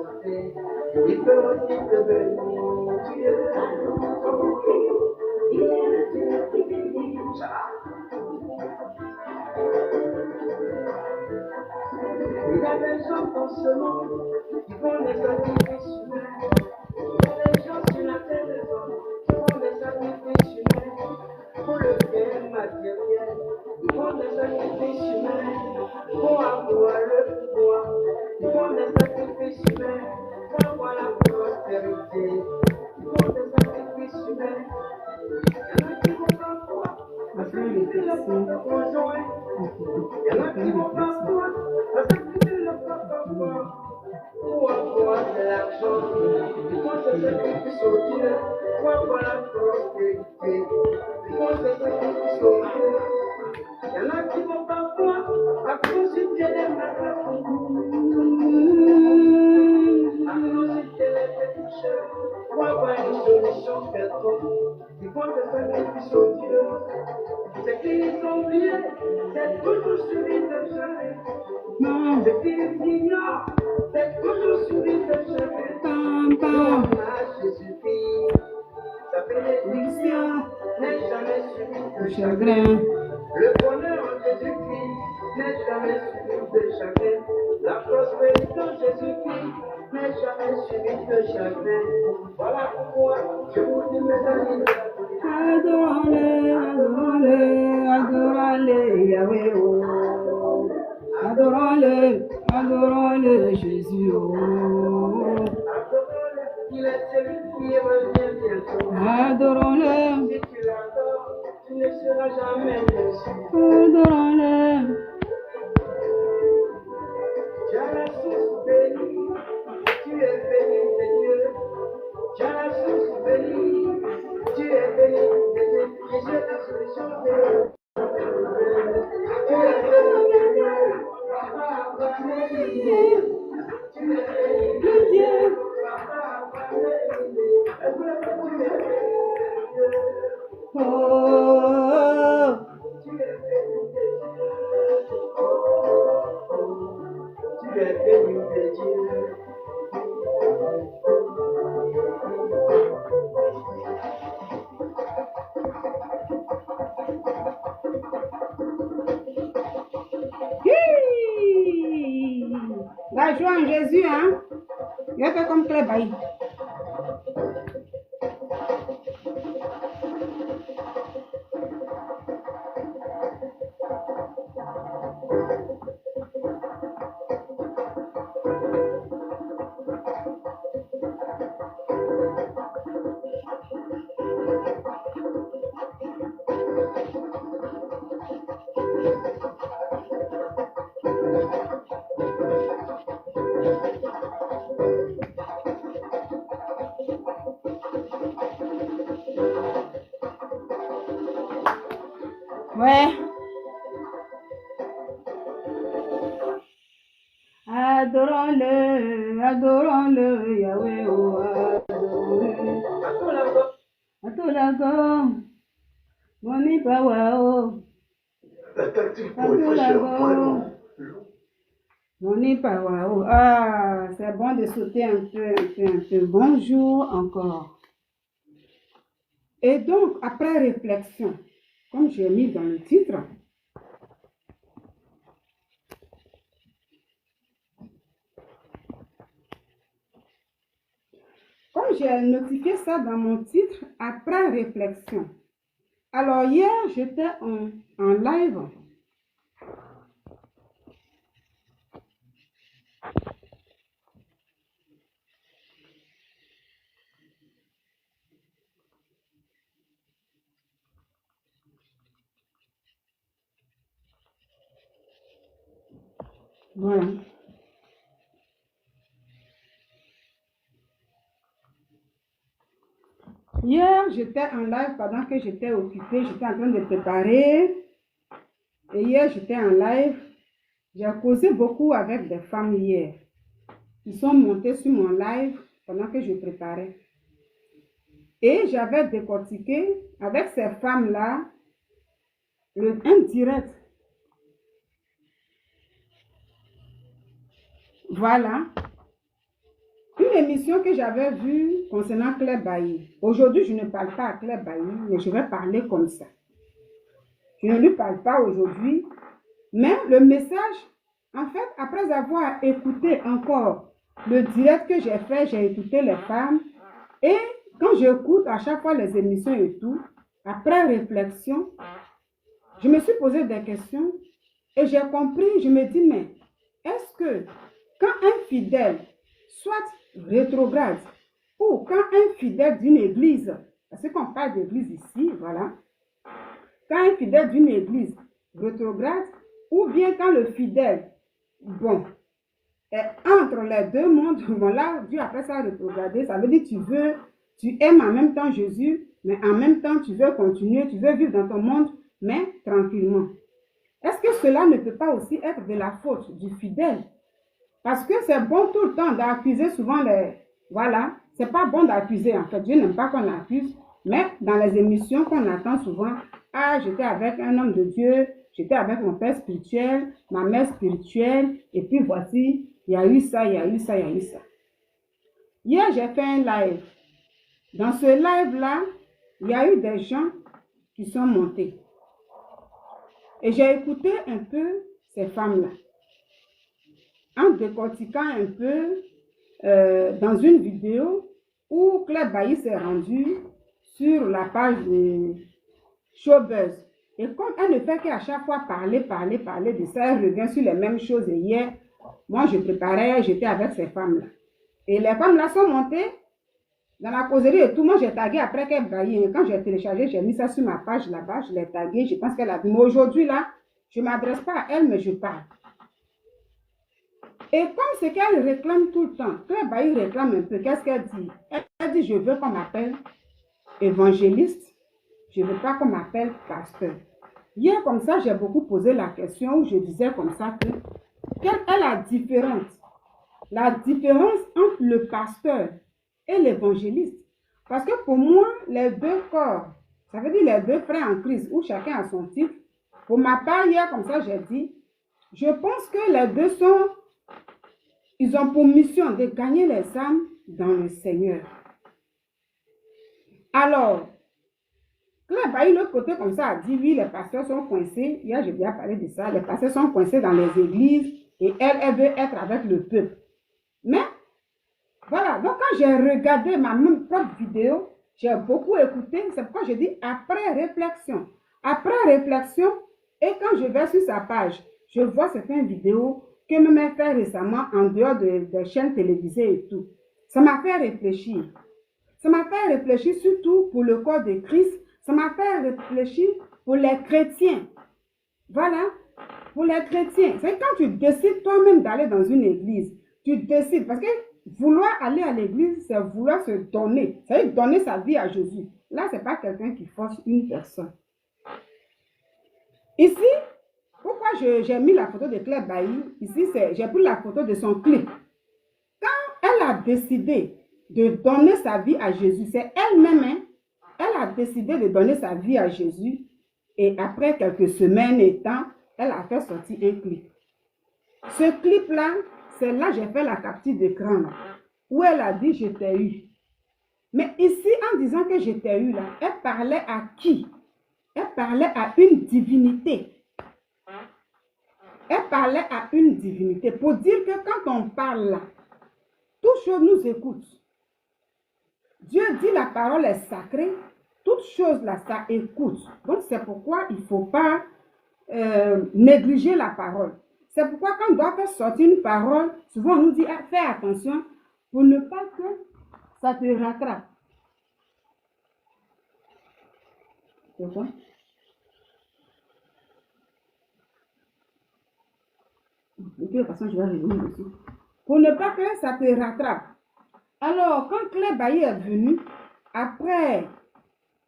côté. Il peut aussi devenir Dieu. Il y a des gens dans ce monde qui font des sacrifices humains. Il y a des gens sur la terre des hommes qui font des sacrifices humains. Pour le bien matériel, ils font des sacrifices humains. Pour avoir le pouvoir, ils font des sacrifices humains. Pour avoir la prospérité, ils font des sacrifices humains. Il y en a qui vont parfois sacrifier leur propre conjoint. Il y en a qui vont parfois sacrifier leur propre femme. Pour avoir de l'argent, ils font des sacrifices au Dieu. Pour avoir la prospérité, ils font des sacrifices au Dieu. Il y en a qui vont parfois à consulter les malades, à consulter les péticheurs, pour avoir une solution quelconque. Ils font des sacrifices au Dieu. C'est qu'ils ont oublié, c'est toujours suivi de jamais. C'est qu'ils ignorent, c'est toujours suivi de jamais. On a Jésus-Christ, sa bénédiction n'est jamais suivie de chagrin. Le bonheur en Jésus-Christ n'est jamais suivi de chagrin. La prospérité en Jésus-Christ n'est jamais suivie de chagrin. Voilà pourquoi je vous dis, mes amis, adorons-le, adorons-le, adorons-le, Yahweh, oh. Adorons-le, adorons-le, Jésus, oh. adorons-le, il est celui qui revient bientôt. Adorons-le, Si tu l'adores, tu ne seras jamais déçu. adorons-le. Tu as la source bénie, tu es béni de Dieu. Tu as la source bénie, tu es béni de Dieu. Jésus est la solution de Dieu. Tu es béni de Dieu. Papa, béni de Dieu. Tu es béni de Dieu. Papa, béni de Dieu. Tu es béni de Dieu. Oh, Tu es béni de Dieu. Tu es béni de Dieu. hi. La joie en Jésus, hein. Il a fait comme Clébaï. Ouais. Adorons-le, adorons-le, Yahweh, oh, adorons-le. Atolago, Moni Bawa, oh, La tactique pour effacer un point long. Moni Bawa, oh. Ah, c'est bon de sauter un peu. Bonjour encore. Et donc, après réflexion, comme j'ai mis dans le titre, comme j'ai notifié ça dans mon titre, après réflexion. Alors hier, j'étais en live. Voilà. Hier, j'étais en live pendant que j'étais occupée, j'étais en train de préparer. Et hier, j'étais en live. J'ai causé beaucoup avec des femmes hier. Ils sont montés sur mon live pendant que je préparais. Et j'avais décortiqué avec ces femmes-là un direct. Voilà. Une émission que j'avais vue concernant Claire Bailly. Aujourd'hui, je ne parle pas à Claire Bailly, mais je vais parler comme ça. Je ne lui parle pas aujourd'hui, mais le message, en fait, après avoir écouté encore le direct que j'ai fait, j'ai écouté les femmes, et quand j'écoute à chaque fois les émissions et tout, après réflexion, je me suis posé des questions et j'ai compris, je me dis, mais est-ce que quand un fidèle, soit rétrograde, ou quand un fidèle d'une église, parce qu'on parle d'église ici, voilà, quand un fidèle d'une église rétrograde, ou bien quand le fidèle, bon, est entre les deux mondes, bon là, Dieu après ça rétrogradé, ça veut dire tu aimes en même temps Jésus, mais en même temps tu veux continuer, tu veux vivre dans ton monde, mais tranquillement. Est-ce que cela ne peut pas aussi être de la faute du fidèle? Parce que c'est bon tout le temps d'accuser souvent les... Voilà, c'est pas bon d'accuser en fait. Dieu n'aime pas qu'on accuse, mais dans les émissions qu'on attend souvent, ah, j'étais avec un homme de Dieu, j'étais avec mon père spirituel, ma mère spirituelle, et puis voici, il y a eu ça, il y a eu ça, il y a eu ça. Hier, j'ai fait un live. Dans ce live-là, il y a eu des gens qui sont montés. Et j'ai écouté un peu ces femmes-là. En décortiquant un peu dans une vidéo où Claire Bailly s'est rendue sur la page de Showbuzz. Et comme elle ne fait qu'à chaque fois parler de ça, elle revient sur les mêmes choses. Et hier, moi je préparais, j'étais avec ces femmes-là. Et les femmes-là sont montées dans la causerie et tout. Moi j'ai tagué après Claire Bailly. Et quand j'ai téléchargé, j'ai mis ça sur ma page là-bas, je l'ai tagué, je pense qu'elle a vu. Mais aujourd'hui là, je ne m'adresse pas à elle, mais je parle. Et comme c'est qu'elle réclame tout le temps, Claire Bailly réclame un peu, qu'est-ce qu'elle dit? Elle dit, je veux qu'on m'appelle évangéliste, je ne veux pas qu'on m'appelle pasteur. Hier, comme ça, j'ai beaucoup posé la question où je disais comme ça que, quelle est la différence? La différence entre le pasteur et l'évangéliste. Parce que pour moi, les deux corps, ça veut dire les deux frères en Christ, où chacun a son titre. Pour ma part, hier, comme ça, j'ai dit, je pense que les deux sont... Ils ont pour mission de gagner les âmes dans le Seigneur. Alors, Claire Bailly, l'autre côté comme ça, a dit, oui, les pasteurs sont coincés. Hier, j'ai bien parlé de ça. Les pasteurs sont coincés dans les églises et elle veut être avec le peuple. Mais, voilà. Donc, quand j'ai regardé ma même propre vidéo, j'ai beaucoup écouté. C'est pourquoi je dis après réflexion. Après réflexion, et quand je vais sur sa page, je vois certaines vidéos que même fait récemment en dehors des chaînes télévisées et tout. Ça m'a fait réfléchir. Ça m'a fait réfléchir surtout pour le corps de Christ. Ça m'a fait réfléchir pour les chrétiens. Voilà, pour les chrétiens. C'est quand tu décides toi-même d'aller dans une église, tu décides. Parce que vouloir aller à l'église, c'est vouloir se donner. C'est donner sa vie à Jésus. Là, ce n'est pas quelqu'un qui force une personne. Ici, pourquoi j'ai mis la photo de Claire Bailly? Ici, j'ai pris la photo de son clip. Quand elle a décidé de donner sa vie à Jésus, c'est elle-même, hein, elle a décidé de donner sa vie à Jésus et après quelques semaines et temps, elle a fait sortir un clip. Ce clip-là, c'est là que j'ai fait la capture d'écran, où elle a dit « je t'ai eu ». Mais ici, en disant que je t'ai eu, là, elle parlait à qui? Elle parlait à une divinité. Elle parlait à une divinité pour dire que quand on parle là, toute chose nous écoute. Dieu dit la parole est sacrée, toute chose là, ça écoute. Donc c'est pourquoi il ne faut pas négliger la parole. C'est pourquoi quand on doit faire sortir une parole, souvent on nous dit fais attention pour ne pas que ça te rattrape. C'est quoi? De toute façon, je vais revenir dessus. Pour ne pas que ça te rattrape. Alors, quand Claire Bailly est venue, après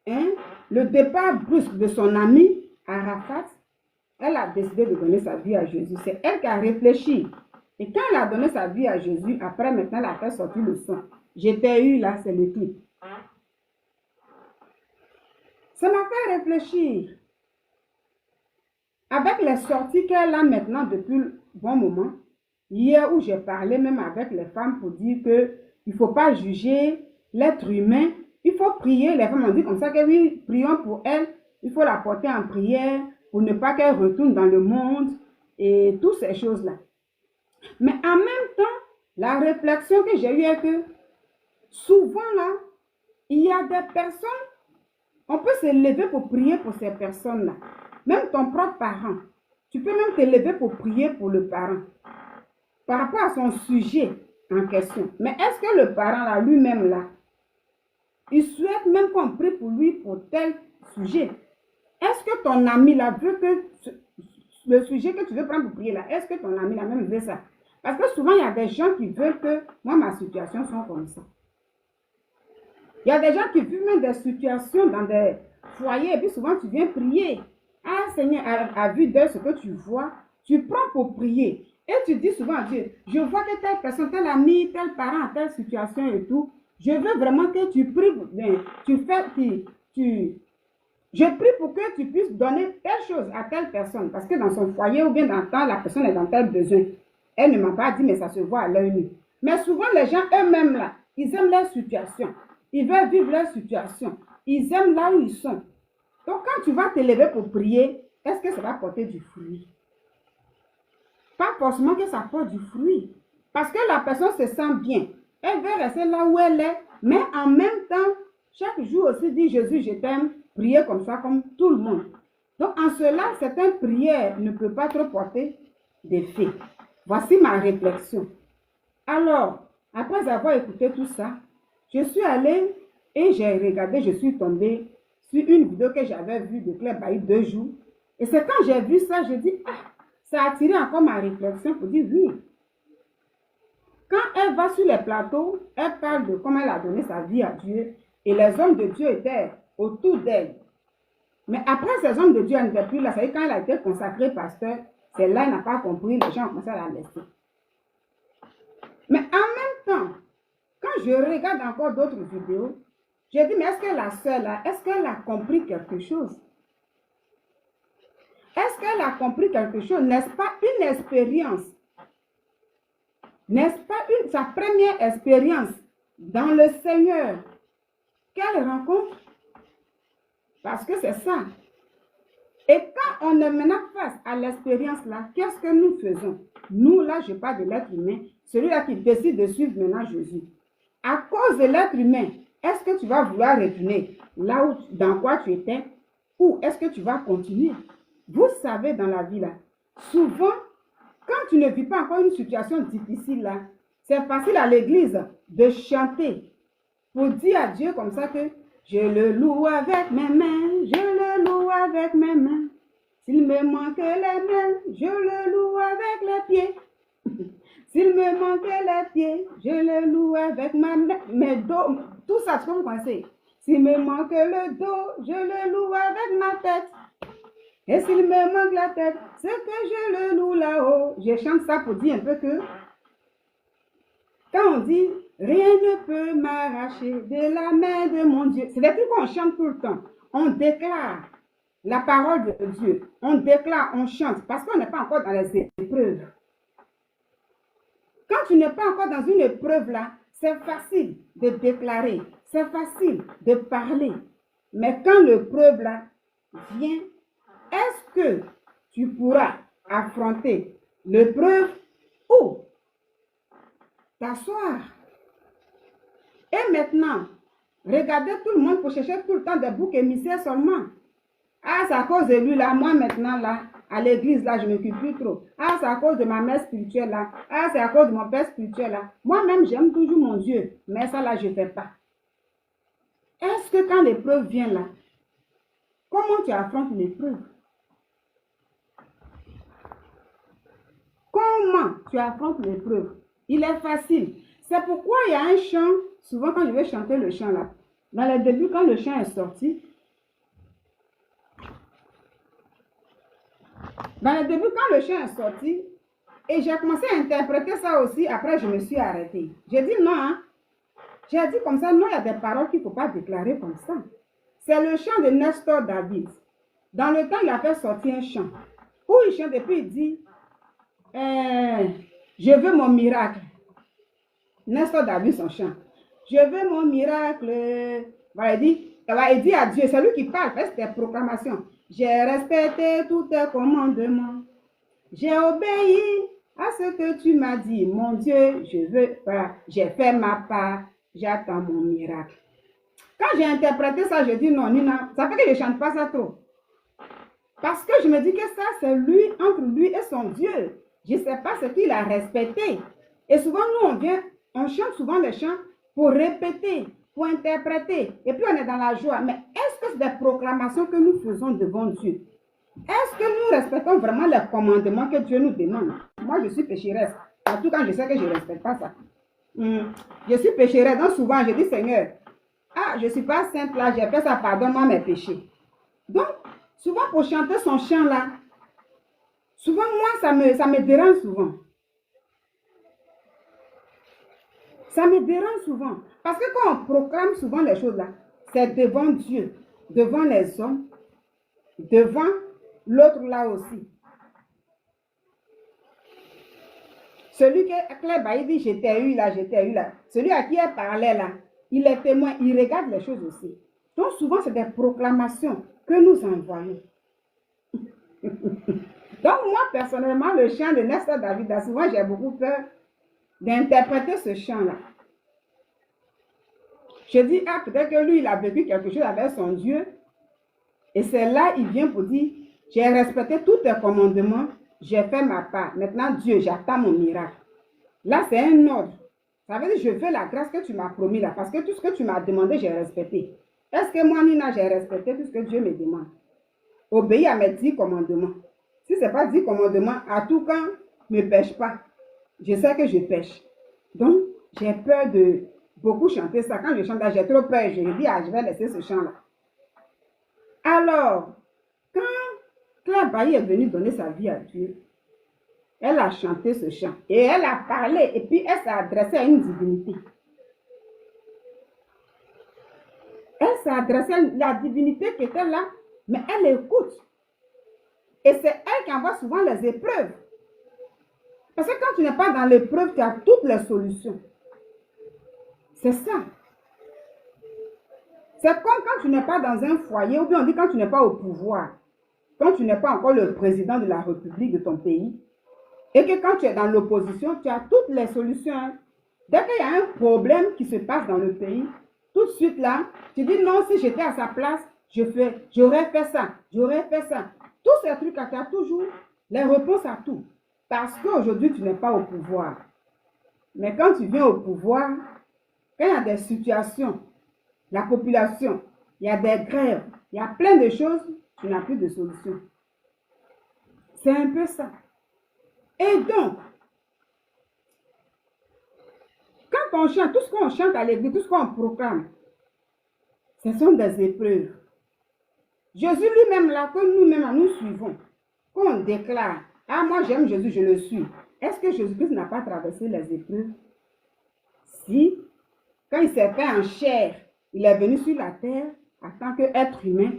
le départ brusque de son ami Arafat, elle a décidé de donner sa vie à Jésus. C'est elle qui a réfléchi. Et quand elle a donné sa vie à Jésus, après maintenant, elle a fait sortir le son. J'étais eu là, c'est le clip. Ça m'a fait réfléchir. Avec les sorties qu'elle a maintenant depuis un bon moment, hier où j'ai parlé même avec les femmes pour dire que il ne faut pas juger l'être humain. Il faut prier. Les femmes ont dit comme ça que oui, prions pour elle. Il faut la porter en prière pour ne pas qu'elle retourne dans le monde et toutes ces choses-là. Mais en même temps, la réflexion que j'ai eue est que souvent là, il y a des personnes, on peut se lever pour prier pour ces personnes-là. Même ton propre parent, tu peux même te lever pour prier pour le parent par rapport à son sujet en question. Mais est-ce que le parent là, lui-même là, il souhaite même qu'on prie pour lui pour tel sujet? Est-ce que ton ami là veut que le sujet que tu veux prendre pour prier là, est-ce que ton ami là même veut ça? Parce que souvent, il y a des gens qui veulent que moi, ma situation soit comme ça. Il y a des gens qui vivent même des situations dans des foyers et puis souvent, tu viens prier. Ah, Seigneur, à vue de ce que tu vois, tu prends pour prier. Et tu dis souvent à Dieu, je vois que telle personne, tel ami, tel parent, telle situation et tout, je veux vraiment que tu pries, je prie pour que tu puisses donner telle chose à telle personne. Parce que dans son foyer ou bien dans le temps, la personne est dans tel besoin. Elle ne m'a pas dit, mais ça se voit à l'œil nu. Mais souvent, les gens eux-mêmes, là, ils aiment leur situation. Ils veulent vivre leur situation. Ils aiment là où ils sont. Donc, quand tu vas te lever pour prier, est-ce que ça va porter du fruit? Pas forcément que ça porte du fruit. Parce que la personne se sent bien. Elle veut rester là où elle est. Mais en même temps, chaque jour aussi dit, Jésus, je t'aime. Prier comme ça, comme tout le monde. Donc, en cela, certaines prières ne peuvent pas trop porter d'effet. Voici ma réflexion. Alors, après avoir écouté tout ça, je suis allée et j'ai regardé, je suis tombée sur une vidéo que j'avais vue de Claire Bailly 2 jours. Et c'est quand j'ai vu ça, je dis, ah, ça a attiré encore ma réflexion pour dire oui. Quand elle va sur les plateaux, elle parle de comment elle a donné sa vie à Dieu et les hommes de Dieu étaient autour d'elle. Mais après, ces hommes de Dieu n'étaient plus là. Ça veut dire quand elle a été consacrée pasteur, c'est là qu'elle n'a pas compris, les gens ont commencé à la laisser. Mais en même temps, quand je regarde encore d'autres vidéos, j'ai dit, mais est-ce que la sœur là, est-ce qu'elle a compris quelque chose? Est-ce qu'elle a compris quelque chose? N'est-ce pas une expérience? N'est-ce pas sa première expérience dans le Seigneur qu'elle rencontre? Parce que c'est ça. Et quand on est maintenant face à l'expérience là, qu'est-ce que nous faisons? Nous, là, je parle de l'être humain, celui-là qui décide de suivre maintenant Jésus. À cause de l'être humain, est-ce que tu vas vouloir retourner là où, dans quoi tu étais, ou est-ce que tu vas continuer? Vous savez, dans la vie là, souvent, quand tu ne vis pas encore une situation difficile là, c'est facile à l'église de chanter pour dire à Dieu comme ça que je le loue avec mes mains, je le loue avec mes mains. S'il me manque les mains, je le loue avec les pieds. S'il me manque les pieds, je le loue avec mes dos. Tout ça, ce que vous pensez. S'il me manque le dos, je le loue avec ma tête. Et s'il me manque la tête, c'est que je le loue là-haut. Je chante ça pour dire un peu que quand on dit rien ne peut m'arracher de la main de mon Dieu, c'est des trucs qu'on chante tout le temps. On déclare la parole de Dieu. On déclare, on chante parce qu'on n'est pas encore dans les épreuves. Quand tu n'es pas encore dans une épreuve là, c'est facile de déclarer, c'est facile de parler. Mais quand l'épreuve là vient, est-ce que tu pourras affronter l'épreuve ou t'asseoir? Et maintenant, regardez tout le monde pour chercher tout le temps des boucs émissaires seulement. Ah, c'est à cause de lui là, moi maintenant là, à l'église là, je ne m'occupe plus trop. Ah, c'est à cause de ma mère spirituelle là. Ah, c'est à cause de mon père spirituel là. Moi-même, j'aime toujours mon Dieu, mais ça là, je ne fais pas. Est-ce que quand l'épreuve vient là, comment tu affrontes l'épreuve? Comment tu affrontes l'épreuve? Il est facile. C'est pourquoi il y a un chant, souvent quand je vais chanter le chant là, dans le début, quand le chant est sorti, et j'ai commencé à interpréter ça aussi, après je me suis arrêtée. J'ai dit non, hein. J'ai dit comme ça, non, il y a des paroles qu'il ne faut pas déclarer comme ça. C'est le chant de Nestor David. Dans le temps, il a fait sortir un chant, où il chante et puis il dit, je veux mon miracle. Nestor David son chant. Je veux mon miracle. Voilà, il dit à Dieu, c'est lui qui parle, c'est des proclamations. J'ai respecté tous tes commandements. J'ai obéi à ce que tu m'as dit. Mon Dieu, je veux pas. J'ai fait ma part. J'attends mon miracle. Quand j'ai interprété ça, je dis non, Nina, ça fait que je ne chante pas ça trop. Parce que je me dis que ça, c'est lui, entre lui et son Dieu. Je ne sais pas ce qu'il a respecté. Et souvent, nous, on chante souvent les chants pour répéter, pour interpréter. Et puis, on est dans la joie. Mais est-ce que c'est des proclamations que nous faisons devant Dieu? Est-ce que nous respectons vraiment les commandements que Dieu nous demande? Moi, je suis pécheresse. En tout cas, je sais que je ne respecte pas ça. Je suis pécheresse. Donc, souvent, je dis, Seigneur, je ne suis pas sainte là, j'ai fait ça, pardonne-moi mes péchés. Donc, souvent, pour chanter son chant là, souvent, moi, ça me dérange souvent. Ça me dérange souvent. Parce que quand on proclame souvent les choses là, c'est devant Dieu, devant les hommes, devant l'autre là aussi. Celui que Claire Bailly dit, je t'ai eu là, je t'ai eu là. Celui à qui elle parlait là, il est témoin, il regarde les choses aussi. Donc souvent, c'est des proclamations que nous envoyons. Donc moi, personnellement, le chant de Nestor David, là, souvent j'ai beaucoup peur d'interpréter ce chant-là. Je dis, peut-être que lui, il a vécu quelque chose avec son Dieu. Et c'est là, il vient pour dire, j'ai respecté tous tes commandements, j'ai fait ma part. Maintenant, Dieu, j'attends mon miracle. Là, c'est un ordre. Ça veut dire, je veux la grâce que tu m'as promis là, parce que tout ce que tu m'as demandé, j'ai respecté. Est-ce que moi, Nina, j'ai respecté tout ce que Dieu me demande? Obéis à mes 10 commandements. Si ce n'est pas 10 commandements, à tout quand, ne pêche pas. Je sais que je pêche. Donc, j'ai peur de beaucoup chanter ça. Quand je chante là, j'ai trop peur. Je dis, je vais laisser ce chant-là. Alors, quand Claire Bailly est venue donner sa vie à Dieu, elle a chanté ce chant. Et elle a parlé. Et puis, elle s'est adressée à une divinité. Elle s'est adressée à la divinité qui était là, mais elle écoute. Et c'est elle qui envoie souvent les épreuves. Parce que quand tu n'es pas dans l'épreuve, tu as toutes les solutions. C'est ça. C'est comme quand tu n'es pas dans un foyer, ou bien on dit quand tu n'es pas au pouvoir, quand tu n'es pas encore le président de la République de ton pays, et que quand tu es dans l'opposition, tu as toutes les solutions. Dès qu'il y a un problème qui se passe dans le pays, tout de suite là, tu dis non, si j'étais à sa place, j'aurais fait ça, j'aurais fait ça. Tous ces trucs, tu as toujours les réponses à tout. Parce qu'aujourd'hui, tu n'es pas au pouvoir. Mais quand tu viens au pouvoir, quand il y a des situations, la population, il y a des grèves, il y a plein de choses, tu n'as plus de solution. C'est un peu ça. Et donc, quand on chante, tout ce qu'on chante à l'église, tout ce qu'on proclame, ce sont des épreuves. Jésus lui-même là, que nous-mêmes nous suivons, qu'on déclare, moi j'aime Jésus, je le suis. Est-ce que Jésus-Christ n'a pas traversé les épreuves? Si, quand il s'est fait en chair, il est venu sur la terre en tant qu'être humain,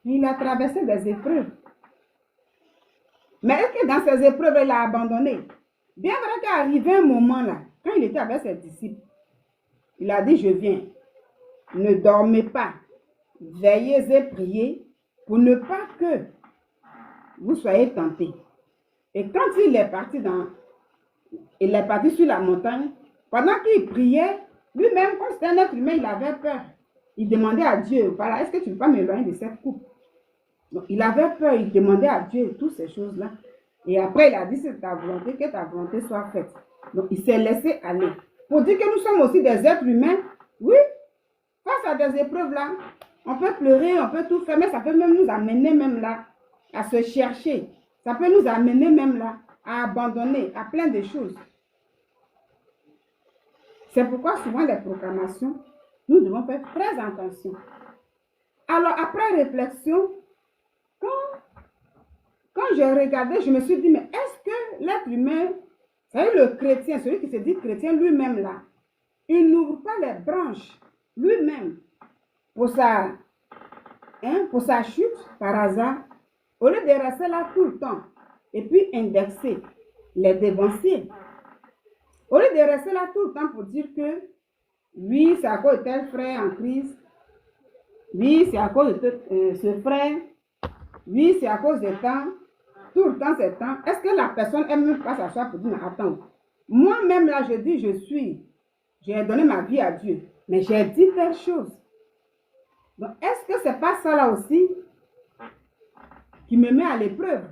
il a traversé des épreuves. Mais est-ce que dans ces épreuves, il a abandonné? Bien vrai qu'arrivé un moment là, quand il était avec ses disciples, il a dit, je viens, ne dormez pas, veillez et priez pour ne pas que vous soyez tentés. Et quand il est parti sur la montagne, pendant qu'il priait, lui-même, comme c'était un être humain, il avait peur. Il demandait à Dieu, voilà, est-ce que tu ne peux pas m'éloigner de cette coupe? Donc, il avait peur, il demandait à Dieu toutes ces choses-là. Et après, il a dit, c'est ta volonté, que ta volonté soit faite. Donc, il s'est laissé aller. Pour dire que nous sommes aussi des êtres humains, oui, face à des épreuves-là, on peut pleurer, on peut tout faire, mais ça peut même nous amener même là à se chercher. Ça peut nous amener même là à abandonner, à plein de choses. C'est pourquoi souvent les proclamations, nous devons faire très attention. Alors, après réflexion, quand j'ai regardé, je me suis dit, mais est-ce que l'être humain, c'est le chrétien, celui qui se dit chrétien lui-même là, il n'ouvre pas les branches lui-même pour sa chute par hasard, au lieu de rester là tout le temps et puis indexer les dévanciers. Au lieu de rester là tout le temps pour dire que oui, c'est à cause de tel frère en crise, oui, c'est à cause de ce frère, oui, c'est à cause de temps, tout le temps c'est temps. Est-ce que la personne elle-même pas s'asseoir pour dire, attends, moi-même là, je dis, j'ai donné ma vie à Dieu, mais j'ai dit telle chose. Donc, est-ce que c'est pas ça là aussi qui me met à l'épreuve?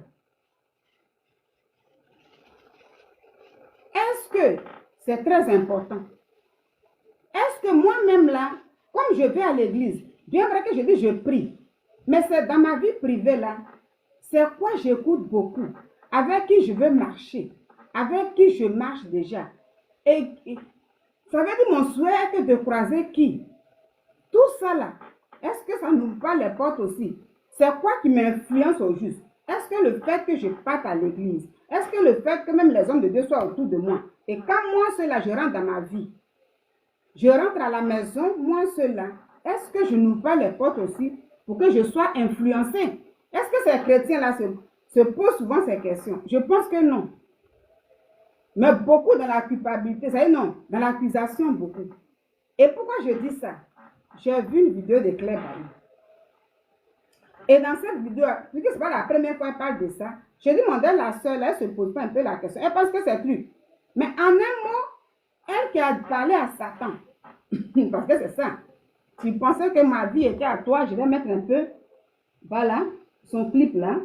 Est-ce que c'est très important? Est-ce que moi-même là, comme je vais à l'église, bien vrai que je dis je prie, mais c'est dans ma vie privée là, c'est quoi j'écoute beaucoup, avec qui je veux marcher, avec qui je marche déjà. Et ça veut dire mon souhait est de croiser qui? Tout ça là, est-ce que ça n'ouvre pas les portes aussi? C'est quoi qui m'influence au juste? Est-ce que le fait que je parte à l'église, est-ce que le fait que même les hommes de Dieu soient autour de moi, et quand moi cela je rentre dans ma vie, je rentre à la maison, moi cela, est-ce que je n'ouvre pas les portes aussi pour que je sois influencé? Est-ce que ces chrétiens-là se posent souvent ces questions? Je pense que non. Mais beaucoup dans la culpabilité, ça y est, non, dans l'accusation beaucoup. Et pourquoi je dis ça? J'ai vu une vidéo de Claire Bailly. Et dans cette vidéo, puisque ce n'est pas la première fois qu'elle parle de ça, je demandais à la soeur, elle ne se pose pas un peu la question. Elle pense que c'est truc. Mais en un mot, elle qui a parlé à Satan, parce que c'est ça. Tu pensais que ma vie était à toi, je vais mettre un peu, voilà, son clip là,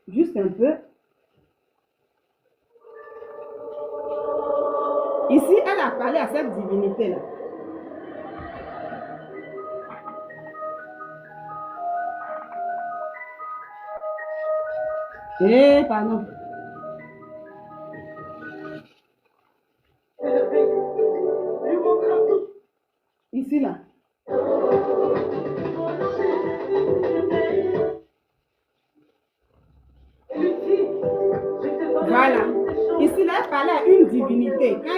juste un peu. Ici, elle a parlé à cette divinité là. Eh, pardon. Ici, là. Voilà. Ici, là, elle parlait à une divinité. Quand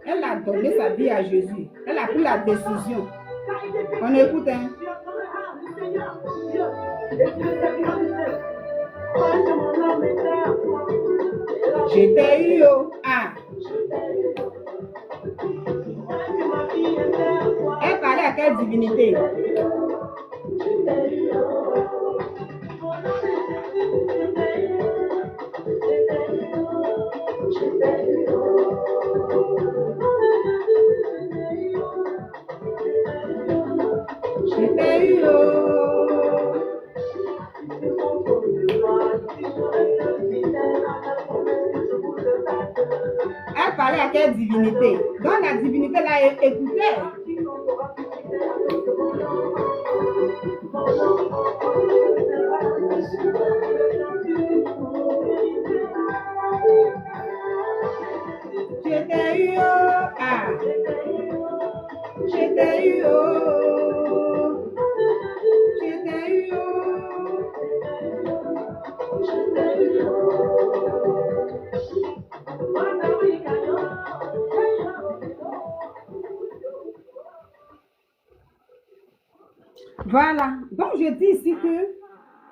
elle a donné sa vie à Jésus, elle a pris la décision. On écoute, hein. Je t'ai eu, oh. Ah. Elle parlait à quelle divinité? Je t'ai eu, oh. Elle parlait à quelle divinité? Donc la divinité là écoutait. Je t'ai eu, oh. Ah. Je t'ai eu, oh. Je t'ai eu, oh. Voilà. Donc, je dis ici que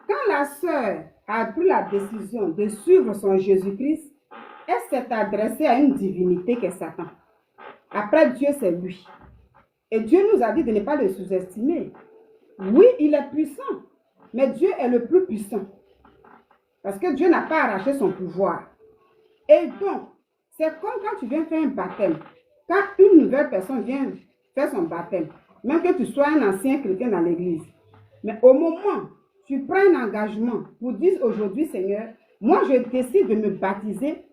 quand la sœur a pris la décision de suivre son Jésus-Christ, elle s'est adressée à une divinité qui est Satan. Après, Dieu, c'est lui. Et Dieu nous a dit de ne pas le sous-estimer. Oui, il est puissant, mais Dieu est le plus puissant. Parce que Dieu n'a pas arraché son pouvoir. Et donc, c'est comme quand tu viens faire un baptême. Quand une nouvelle personne vient faire son baptême, même que tu sois un ancien chrétien dans l'église, mais au moment où tu prends un engagement pour dire aujourd'hui, Seigneur, moi je décide de me baptiser,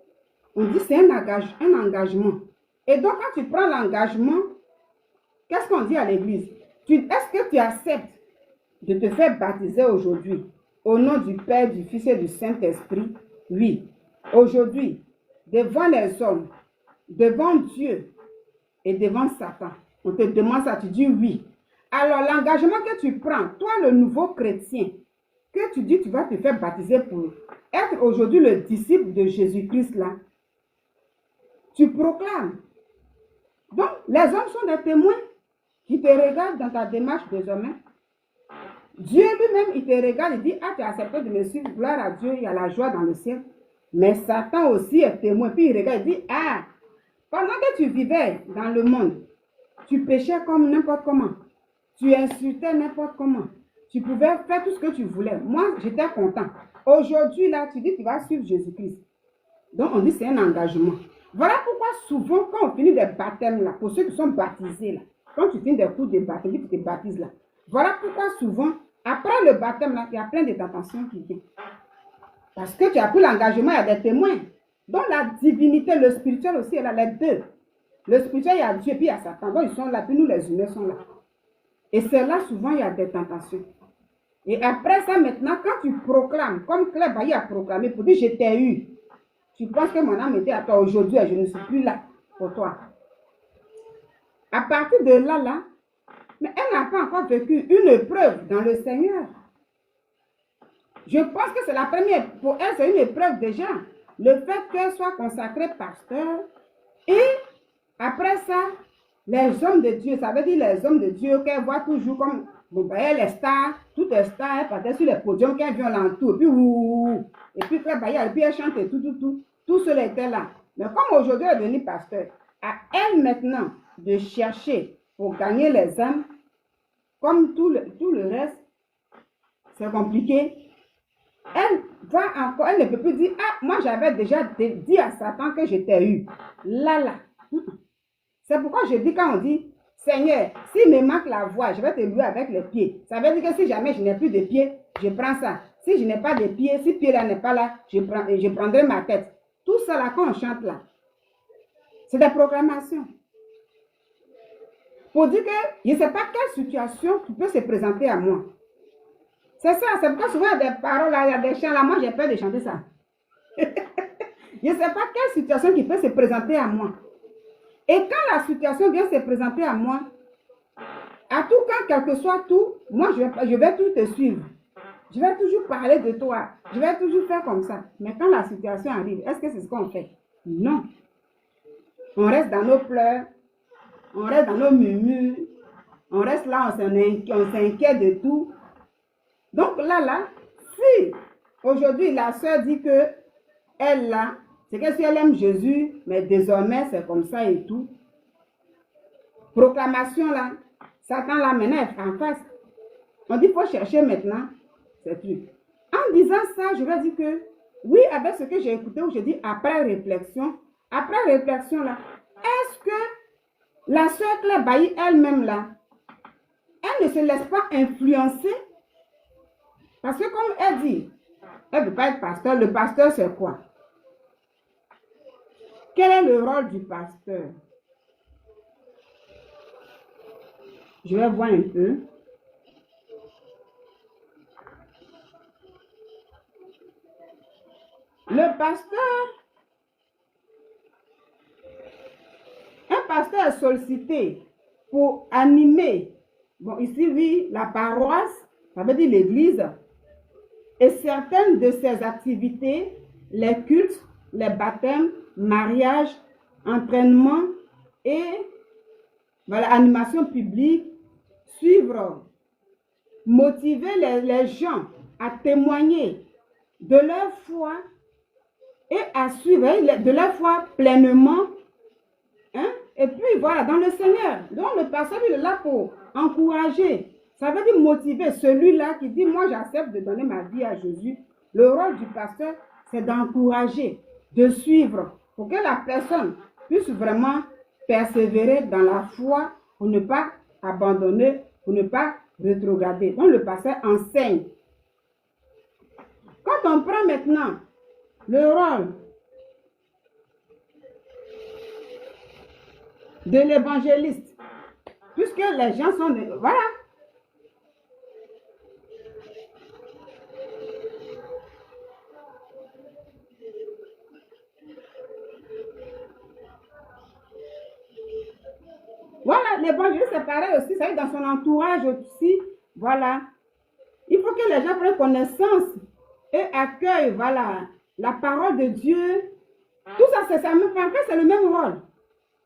on dit c'est un engagement. Et donc quand tu prends l'engagement, qu'est-ce qu'on dit à l'église? Est-ce que tu acceptes de te faire baptiser aujourd'hui au nom du Père, du Fils et du Saint-Esprit? Oui. Aujourd'hui, devant les hommes, devant Dieu et devant Satan, on te demande ça, tu dis oui. Alors l'engagement que tu prends, toi le nouveau chrétien, que tu dis tu vas te faire baptiser pour être aujourd'hui le disciple de Jésus-Christ là, tu proclames. Donc les hommes sont des témoins qui te regardent dans ta démarche désormais. Dieu lui-même, il te regarde et dit, ah, tu as accepté de me suivre, gloire à Dieu, il y a la joie dans le ciel. Mais Satan aussi est témoin. Puis il regarde et dit, ah, pendant que tu vivais dans le monde, tu péchais comme n'importe comment. Tu insultais n'importe comment. Tu pouvais faire tout ce que tu voulais. Moi, j'étais content. Aujourd'hui, là, tu dis que tu vas suivre Jésus-Christ. Donc, on dit que c'est un engagement. Voilà pourquoi souvent, quand on finit des baptêmes, là, pour ceux qui sont baptisés, là, quand tu finis des cours de baptême, tu te baptises, là. Voilà pourquoi souvent, après le baptême, là, il y a plein de tentations qui viennent. Parce que tu as pris l'engagement, il y a des témoins. Donc, la divinité, le spirituel aussi, il y a les deux. Le spirituel, il y a Dieu, puis il y a Satan. Donc, ils sont là, puis nous, les humains, sont là. Et c'est là, souvent, il y a des tentations. Et après ça, maintenant, quand tu proclames, comme Claire Bailly a proclamé, pour dire, je t'ai eu. Tu penses que mon âme était à toi aujourd'hui et je ne suis plus là pour toi. À partir de là, mais elle n'a pas encore vécu une épreuve dans le Seigneur. Je pense que c'est la première. Pour elle, c'est une épreuve déjà. Le fait qu'elle soit consacrée pasteur. Et après ça, les hommes de Dieu, ça veut dire les hommes de Dieu qu'elle voit toujours comme, bon, ben, elle est star, tout est star, elle partait sur les podiums, qu'elle vient l'entour, puis et puis elle chante et tout. Tout cela était là. Mais comme aujourd'hui elle est devenue pasteur, à elle maintenant de chercher pour gagner les âmes, comme tout le reste, c'est compliqué. Elle ne peut plus dire, ah, moi j'avais déjà dit à Satan que je t'ai eu. Là. C'est pourquoi je dis quand on dit, Seigneur, s'il me manque la voix, je vais te louer avec les pieds. Ça veut dire que si jamais je n'ai plus de pieds, je prends ça. Si je n'ai pas de pieds, si pied là n'est pas là, je prendrai ma tête. Tout ça là, quand on chante là, c'est des proclamations. Pour dire que je ne sais pas quelle situation qui peut se présenter à moi. C'est ça, c'est pourquoi souvent il y a des paroles là, il y a des chants là, moi j'ai peur de chanter ça. Je ne sais pas quelle situation qui peut se présenter à moi. Et quand la situation vient se présenter à moi, à tout quand, quel que soit tout, moi je vais tout te suivre. Je vais toujours parler de toi. Je vais toujours faire comme ça. Mais quand la situation arrive, est-ce que c'est ce qu'on fait? Non. On reste dans nos pleurs, on reste dans nos murmures, on reste là, on s'inquiète de tout. Donc là, si aujourd'hui la soeur dit que elle là, c'est que si elle aime Jésus, mais désormais c'est comme ça et tout. Proclamation là, Satan là maintenant est en face. On dit qu'il faut chercher maintenant. C'est tout. En disant ça, je vais dire que oui, avec ce que j'ai écouté, où je dis après réflexion là, est-ce que la soeur Claire Bailly elle-même là, elle ne se laisse pas influencer? Parce que comme elle dit, elle ne veut pas être pasteur. Le pasteur c'est quoi? Quel est le rôle du pasteur? Je vais voir un peu. Le pasteur, un pasteur est sollicité pour animer, bon ici oui, la paroisse, ça veut dire l'église, et certaines de ses activités, les cultes, les baptêmes, mariages, entraînements et voilà, animation publique, suivre, motiver les gens à témoigner de leur foi et à suivre de leur foi pleinement. Hein? Et puis voilà, dans le Seigneur. Donc le pasteur il est là pour encourager. Ça veut dire motiver celui-là qui dit, moi j'accepte de donner ma vie à Jésus. Le rôle du pasteur, c'est d'encourager, de suivre, pour que la personne puisse vraiment persévérer dans la foi, pour ne pas abandonner, pour ne pas rétrograder. Donc le pasteur enseigne. Quand on prend maintenant le rôle de l'évangéliste, puisque les gens sont... Voilà. Voilà, l'évangéliste c'est pareil aussi, ça veut dire dans son entourage aussi, voilà. Il faut que les gens prennent connaissance et accueillent, voilà, la parole de Dieu. Tout ça, c'est le même rôle.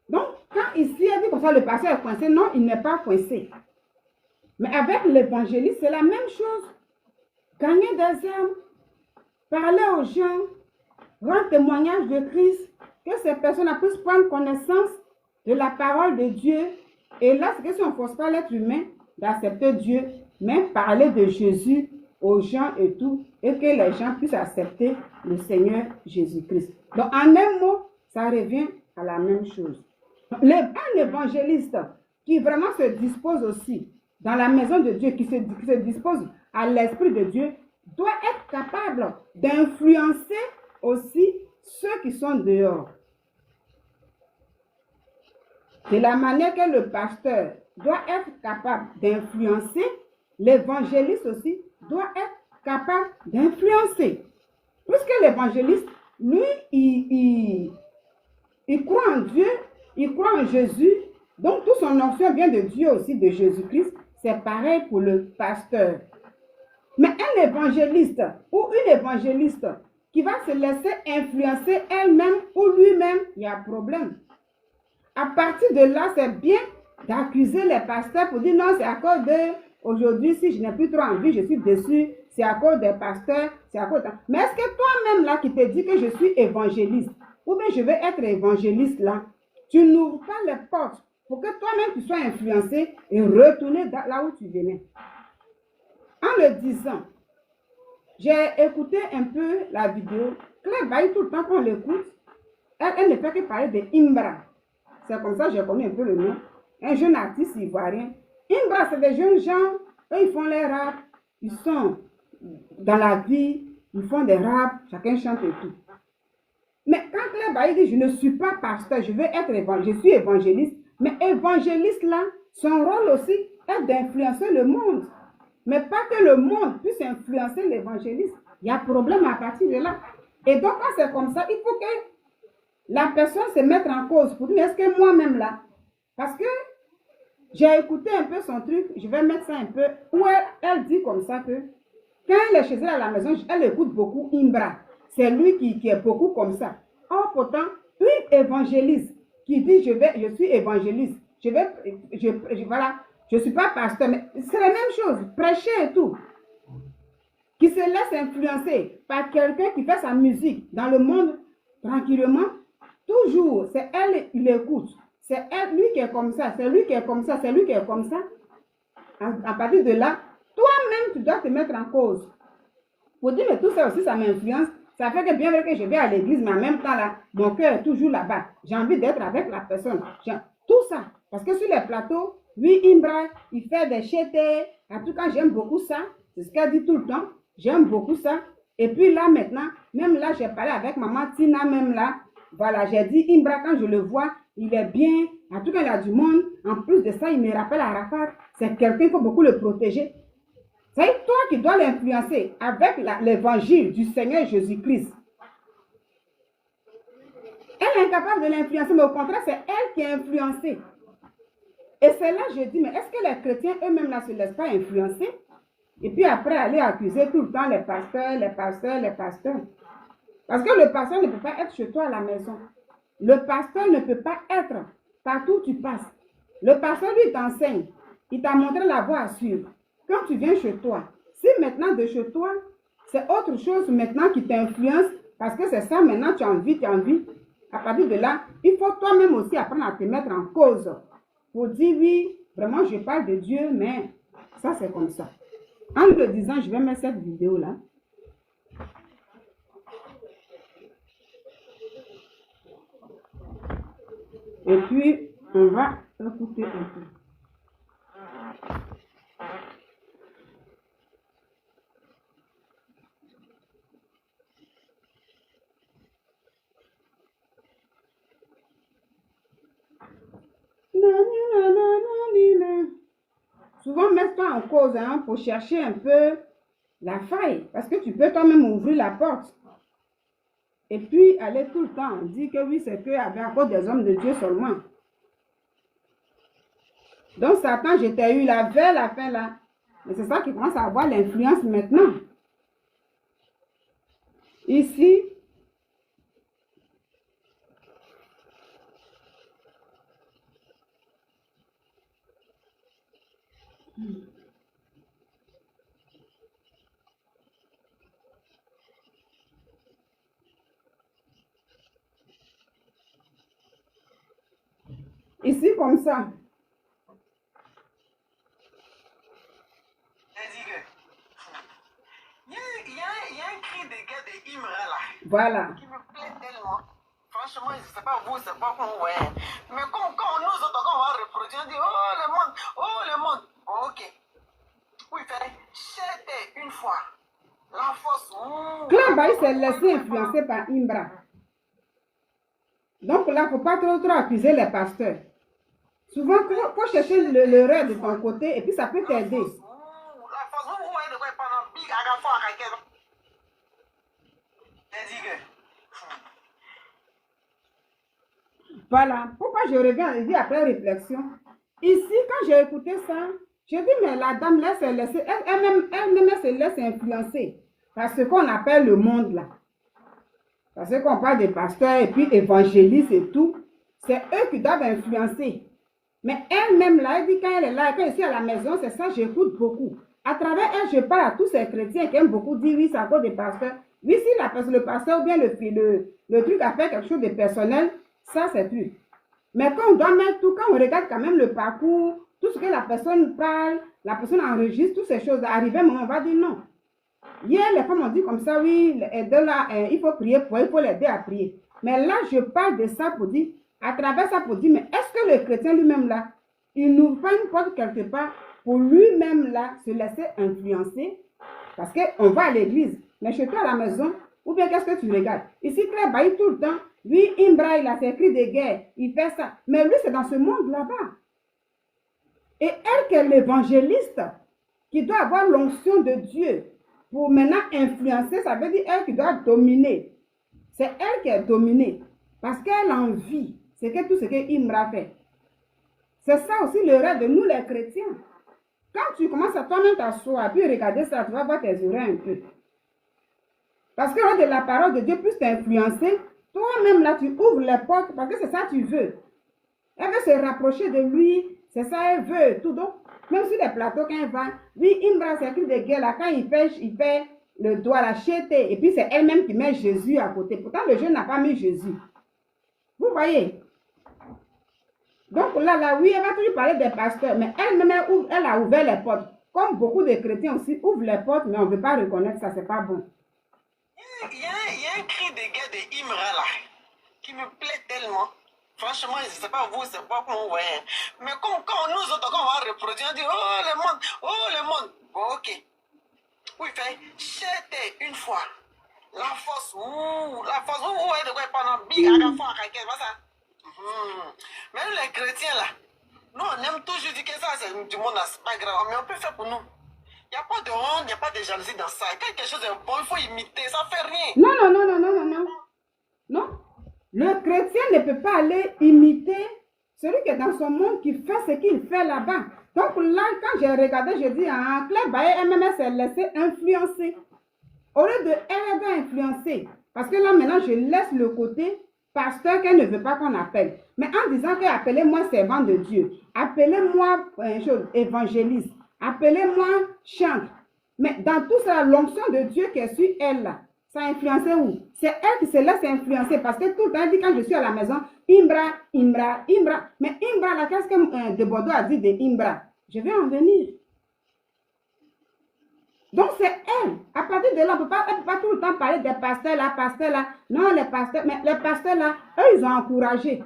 Donc, quand ici, elle dit comme ça, le pasteur est coincé, non, il n'est pas coincé. Mais avec l'évangéliste, c'est la même chose. Gagner des âmes, parler aux gens, rendre témoignage de Christ, que ces personnes puissent prendre connaissance de la parole de Dieu. Et là, c'est que si on ne force pas l'être humain d'accepter Dieu, mais parler de Jésus aux gens et tout, et que les gens puissent accepter le Seigneur Jésus-Christ. Donc, en un mot, ça revient à la même chose. Un évangéliste qui vraiment se dispose aussi dans la maison de Dieu, qui se dispose à l'Esprit de Dieu, doit être capable d'influencer aussi ceux qui sont dehors. De la manière que le pasteur doit être capable d'influencer, l'évangéliste aussi doit être capable d'influencer. Puisque l'évangéliste, lui, il croit en Dieu, il croit en Jésus, donc toute son onction vient de Dieu aussi, de Jésus-Christ. C'est pareil pour le pasteur. Mais un évangéliste ou une évangéliste qui va se laisser influencer elle-même ou lui-même, il y a un problème. À partir de là, c'est bien d'accuser les pasteurs pour dire non, c'est à cause de aujourd'hui, si je n'ai plus trop envie, je suis déçu, c'est à cause des pasteurs, c'est à cause de... Mais est-ce que toi-même là qui te dis que je suis évangéliste, ou bien je vais être évangéliste là, tu n'ouvres pas les portes pour que toi-même tu sois influencé et retourner là où tu venais. En le disant, j'ai écouté un peu la vidéo. Claire Bailly, tout le temps qu'on l'écoute, elle ne fait que parler de Imbra. C'est comme ça que j'ai connu un peu le nom. Un jeune artiste ivoirien. Imbra, c'est des jeunes gens, eux, ils font les rap, ils sont dans la vie, ils font des rap, chacun chante et tout. Mais quand Claire Bailly dit, je ne suis pas pasteur, je suis évangéliste, mais évangéliste là, son rôle aussi est d'influencer le monde. Mais pas que le monde puisse influencer l'évangéliste. Il y a problème à partir de là. Et donc, quand c'est comme ça, il faut que la personne se mette en cause pour dire, est-ce que moi-même là, parce que j'ai écouté un peu son truc, je vais mettre ça un peu, où elle dit comme ça que, quand elle est chez elle à la maison, elle écoute beaucoup Imbra. C'est lui qui est beaucoup comme ça. Or, pourtant, une évangéliste qui dit, je suis évangéliste, voilà, je ne suis pas pasteur, mais c'est la même chose, prêcher et tout. Qui se laisse influencer par quelqu'un qui fait sa musique dans le monde tranquillement, toujours, c'est elle, il écoute. C'est elle, lui qui est comme ça, c'est lui qui est comme ça, c'est lui qui est comme ça. À partir de là, toi-même, tu dois te mettre en cause. Pour dire, mais tout ça aussi, ça m'influence. Ça fait que bien vrai que je vais à l'église, mais en même temps, là, mon cœur est toujours là-bas. J'ai envie d'être avec la personne. Tout ça. Parce que sur les plateaux, lui, Imbra, il fait des chétés. En tout cas, j'aime beaucoup ça. C'est ce qu'elle dit tout le temps. J'aime beaucoup ça. Et puis là, maintenant, même là, j'ai parlé avec maman Tina, même là. Voilà, j'ai dit, Imbra, quand je le vois, il est bien. En tout cas, il a du monde. En plus de ça, il me rappelle Arafat. C'est quelqu'un, il faut beaucoup le protéger. C'est toi qui dois l'influencer avec l'évangile du Seigneur Jésus-Christ. Elle est incapable de l'influencer, mais au contraire, c'est elle qui est influencée. Et c'est là que je dis, mais est-ce que les chrétiens eux-mêmes ne se laissent pas influencer? Et puis après, aller accuser tout le temps les pasteurs, les pasteurs, les pasteurs. Parce que le pasteur ne peut pas être chez toi à la maison. Le pasteur ne peut pas être partout où tu passes. Le pasteur, lui, t'enseigne. Il t'a montré la voie à suivre. Quand tu viens chez toi, si maintenant de chez toi, c'est autre chose maintenant qui t'influence, parce que c'est ça maintenant, tu as envie. À partir de là, il faut toi-même aussi apprendre à te mettre en cause. Pour dire oui, vraiment je parle de Dieu, mais ça c'est comme ça. En le disant, je vais mettre cette vidéo-là. Et puis, on va écouter un peu. Souvent, mets-toi en cause pour chercher un peu la faille. Parce que tu peux toi-même ouvrir la porte. Et puis, aller tout le temps dire que oui, c'est à cause des hommes de Dieu seulement. Donc, Satan, je t'ai eu là vers la fin là. Mais c'est ça qui commence à avoir l'influence maintenant. Ici, ça. Il y a un cri de guerre de Imra là. Voilà. Qui me plaît tellement. Franchement, je ne sais pas vous, c'est pas pour ouais. Mais quand nous autres, quand on va reproduire, on dit oh le monde. Ok. Oui, c'était une fois. La force. Claire Bailly s'est laissé influencer par Imbra. Donc là, il ne faut pas trop accuser les pasteurs. Souvent, il faut chercher l'erreur de ton côté et puis ça peut t'aider. La force, vous voyez de quoi pendant big agafo à quelqu'un. Voilà. Pourquoi je reviens et dis après réflexion. Ici, quand j'ai écouté ça, j'ai dit, mais la dame laisse se laisser, elle-même se laisse influencer par ce qu'on appelle le monde là. Parce qu'on parle des pasteurs et puis évangélistes et tout, c'est eux qui doivent influencer. Mais elle-même là, elle dit quand elle est là, quand elle est à la maison, c'est ça, j'écoute beaucoup. À travers elle, je parle à tous ces chrétiens qui aiment beaucoup dire oui, c'est à cause des pasteurs. Oui, si le pasteur ou bien le truc a fait quelque chose de personnel, ça c'est truc. Mais quand on doit mettre tout, quand on regarde quand même le parcours, tout ce que la personne parle, la personne enregistre, toutes ces choses, arrivé un moment, on va dire non. Hier, les femmes ont dit comme ça, oui, il faut prier pour elle, il faut l'aider à prier. Mais là, je parle de ça pour dire, à travers ça pour dire, mais est-ce que le chrétien lui-même là, il n'ouvre pas une porte quelque part pour lui-même là se laisser influencer? Parce qu'on va à l'église, mais chez toi à la maison, ou bien qu'est-ce que tu regardes? Ici, Claire Bailly tout le temps, lui, Imbra, il a ses cris de guerre, il fait ça. Mais lui, c'est dans ce monde là-bas. Et elle qui est l'évangéliste, qui doit avoir l'onction de Dieu pour maintenant influencer, ça veut dire elle qui doit dominer. C'est elle qui est dominée. Parce qu'elle a envie. C'est que tout ce que Imbra fait. C'est ça aussi le rêve de nous les chrétiens. Quand tu commences à toi-même t'asseoir, puis regarder ça, tu vas voir tes oreilles un peu. Parce que lors de la parole de Dieu, plus t'influencer, toi-même là, tu ouvres les portes parce que c'est ça que tu veux. Elle veut se rapprocher de lui, c'est ça elle veut, tout. Donc, même sur les plateaux, quand elle va, oui, Imbra, c'est écrit de guerre là, quand il fait le doigt la chété, et puis c'est elle-même qui met Jésus à côté. Pourtant, le jeune n'a pas mis Jésus. Vous voyez? Donc là, oui, elle va toujours parler des pasteurs, mais elle-même, elle a ouvert les portes. Comme beaucoup de chrétiens aussi ouvrent les portes, mais on ne veut pas reconnaître ça, c'est pas bon. Il y a un cri de guerre de Imra là, qui me plaît tellement. Franchement, je ne sais pas vous, c'est pas comment ouais. Mais quand nous autres, quand on va reproduire, on dit oh le monde. Bon, ok. Oui, c'était une fois. La force, vous voyez de quoi pendant big agafo à quelqu'un, c'est ça? Même les chrétiens là, nous on aime toujours dire que ça c'est du monde, c'est pas grave, mais on peut faire pour nous. Il n'y a pas de honte, il n'y a pas de jalousie dans ça. Quelque chose de bon, il faut imiter, ça fait rien. Non. Le chrétien ne peut pas aller imiter celui qui est dans son monde, qui fait ce qu'il fait là-bas. Donc là, quand j'ai regardé, j'ai dit, Claire Bailly, elle s'est laissée influencer. Au lieu de elle va influencer. Parce que là, maintenant, je laisse le côté pasteur qu'elle ne veut pas qu'on appelle. Mais en disant que appelez-moi servant de Dieu, appelez-moi évangéliste, appelez-moi chante. Mais dans tout ça, l'onction de Dieu qui est sur elle là, ça a influencé où? C'est elle qui se laisse influencer parce que tout le temps, elle dit quand je suis à la maison, Imbra. Mais Imbra, là, qu'est-ce que de Bordeaux a dit de Imbra? Je vais en venir. Donc c'est elle. À partir de là, elle ne peut pas tout le temps parler des pasteurs là. Non, les pasteurs, mais les pasteurs là, eux, ils ont encouragé.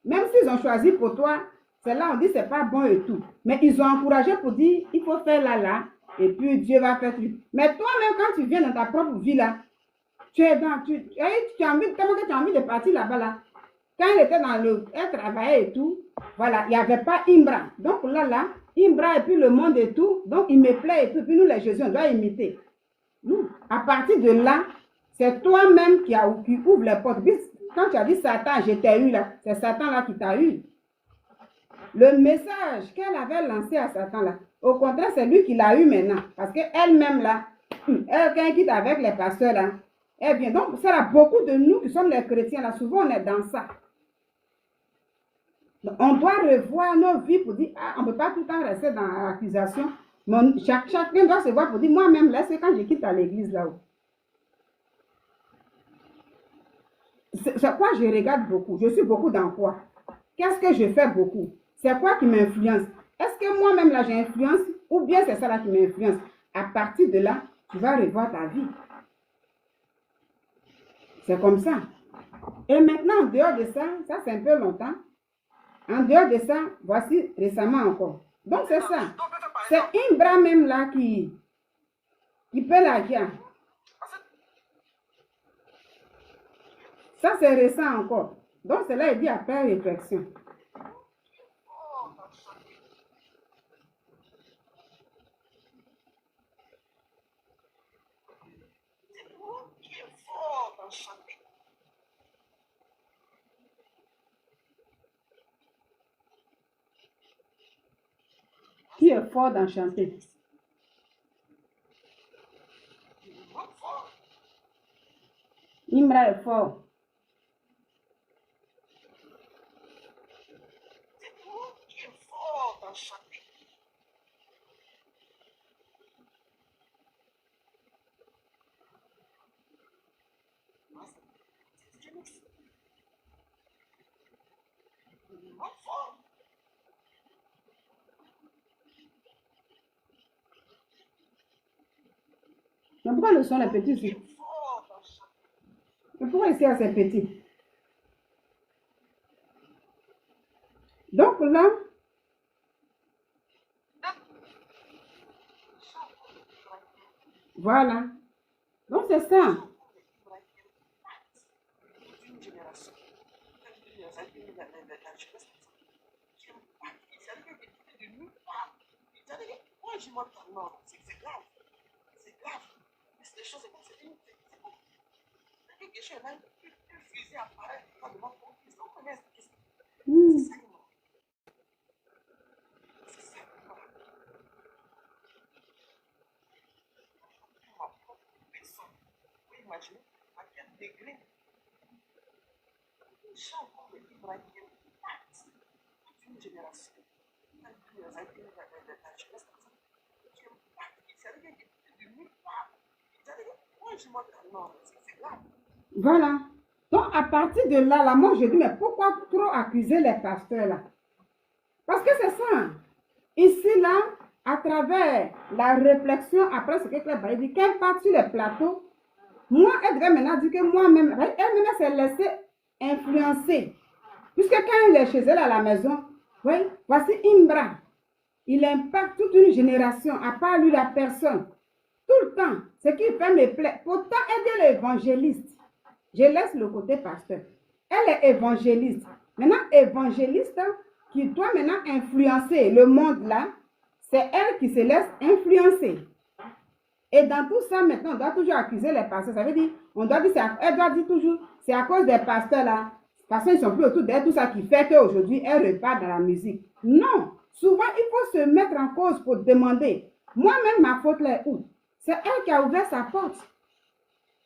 Même s'ils ont choisi pour toi, c'est là on dit c'est pas bon et tout. Mais ils ont encouragé pour dire, il faut faire là, et puis Dieu va faire tout. Mais toi-même, quand tu viens dans ta propre vie là, tu as envie, tellement que tu as envie de partir là-bas là. Quand elle travaillait et tout, voilà, il n'y avait pas Imbra. Donc là, Imbra et puis le monde et tout, donc il me plaît et tout. Puis nous les Jésus, on doit imiter. À partir de là, c'est toi-même qui ouvre les portes. Puis, quand tu as dit Satan, je t'ai eu là, c'est Satan là qui t'a eu. Le message qu'elle avait lancé à Satan là, au contraire, c'est lui qui l'a eu maintenant. Parce qu'elle-même là, elle quitte avec les pasteurs là, elle vient. Donc, c'est là beaucoup de nous qui sommes les chrétiens là, souvent on est dans ça. Donc, on doit revoir nos vies pour dire, on ne peut pas tout le temps rester dans l'accusation. Chacun doit se voir pour dire, moi-même là, c'est quand je quitte à l'église là-haut. C'est quoi je regarde beaucoup? Je suis beaucoup dans quoi? Qu'est-ce que je fais beaucoup? C'est quoi qui m'influence? Est-ce que moi-même là j'influence ou bien c'est ça là qui m'influence? À partir de là, tu vas revoir ta vie. C'est comme ça. Et maintenant, en dehors de ça, ça c'est un peu longtemps. En dehors de ça, voici récemment encore. Donc c'est ça. C'est Imbra même là qui peut la guider. Ça c'est récent encore. Donc cela est dit après réflexion. Qui est fort dans chanter? Imra est fort. Mais pourquoi le son est petit ici? Mais pourquoi ici c'est petit? Donc là, voilà. Donc c'est ça. Voilà. Donc, à partir de là, moi, je dis, mais pourquoi trop accuser les pasteurs là? Parce que c'est ça. Ici, là, à travers la réflexion, après ce que Claire Bailly dit, qu'elle part sur les plateaux, moi, elle devrait maintenant dire que moi-même, elle-même s'est laissée influencer. Puisque quand elle est chez elle à la maison, oui, voici Imbra. Il impacte toute une génération, à part lui, la personne. Tout le temps, ce qui fait me plaît. Pourtant, elle est l'évangéliste. Je laisse le côté pasteur. Elle est évangéliste. Maintenant, évangéliste qui doit maintenant influencer le monde là, c'est elle qui se laisse influencer. Et dans tout ça, maintenant, on doit toujours accuser les pasteurs. Ça veut dire, elle doit dire toujours, c'est à cause des pasteurs là, parce qu'ils ne sont plus autour d'elle, tout ça qui fait qu'aujourd'hui, elle repart dans la musique. Non, souvent, il faut se mettre en cause pour demander, moi-même, ma faute là est où? C'est elle qui a ouvert sa porte.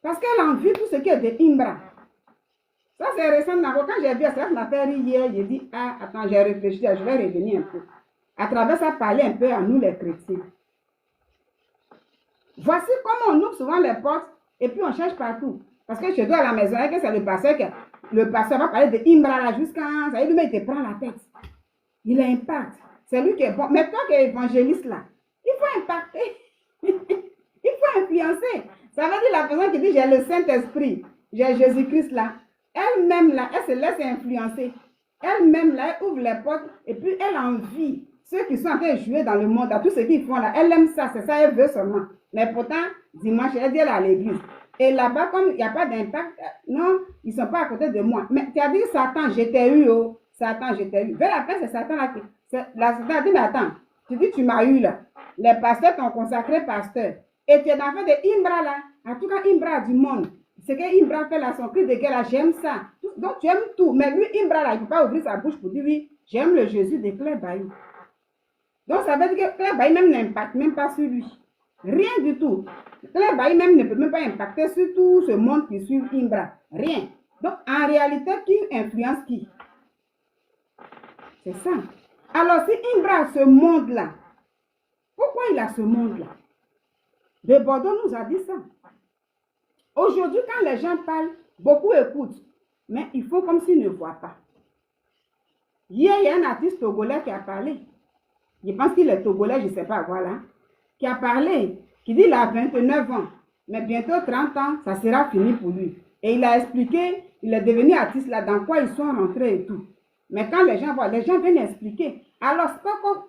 Parce qu'elle a envie tout ce qui est de Imbra. Ça, c'est récent. Quand j'ai vu ça, je m'a fait rire hier. J'ai dit, ah, attends, j'ai réfléchi, je vais revenir un peu. À travers ça, parler un peu à nous, les chrétiens. Voici comment on ouvre souvent les portes et puis on cherche partout. Parce que chez toi à la maison, c'est le pasteur va parler de Imbra là jusqu'à. Ça veut dire, il te prend la tête. Il impacte. C'est lui qui est bon. Mais toi qui es évangéliste là, il faut impacter. Il faut influencer. Ça veut dire la personne qui dit j'ai le Saint-Esprit, j'ai Jésus-Christ là. Elle-même là, elle se laisse influencer. Elle-même là, elle ouvre les portes et puis elle envie ceux qui sont en train de jouer dans le monde, à tout ce qu'ils font là. Elle aime ça, c'est ça, elle veut seulement. Mais pourtant, dimanche, elle dit elle est à l'église. Et là-bas, comme il n'y a pas d'impact, non, ils ne sont pas à côté de moi. Mais tu as dit Satan, je t'ai eu, oh. Satan, je t'ai eu. Vers la fin, c'est Satan là qui. La Satan a dit, mais attends, tu dis tu m'as eu là. Les pasteurs t'ont consacré pasteur. Et tu es dans le fait de Imbra là. En tout cas, Imbra du monde. Ce que Imbra fait là, son cri de guerre là, j'aime ça. Donc tu aimes tout. Mais lui, Imbra là, il ne peut pas ouvrir sa bouche pour dire oui, j'aime le Jésus de Claire Bailly. Donc ça veut dire que Claire Bailly même n'impacte même pas sur lui. Rien du tout. Claire Bailly même ne peut même pas impacter sur tout ce monde qui suit Imbra. Rien. Donc en réalité, qui influence qui? C'est ça. Alors si Imbra a ce monde-là, pourquoi il a ce monde-là? De Bordeaux nous a dit ça. Aujourd'hui, quand les gens parlent, beaucoup écoutent. Mais ils font comme s'ils ne voient pas. Hier, il y a un artiste togolais qui a parlé. Je pense qu'il est togolais, je ne sais pas, voilà. Qui a parlé, qui dit qu'il a 29 ans. Mais bientôt 30 ans, ça sera fini pour lui. Et il a expliqué, il est devenu artiste là, dans quoi ils sont rentrés et tout. Mais quand les gens voient, les gens viennent expliquer. Alors,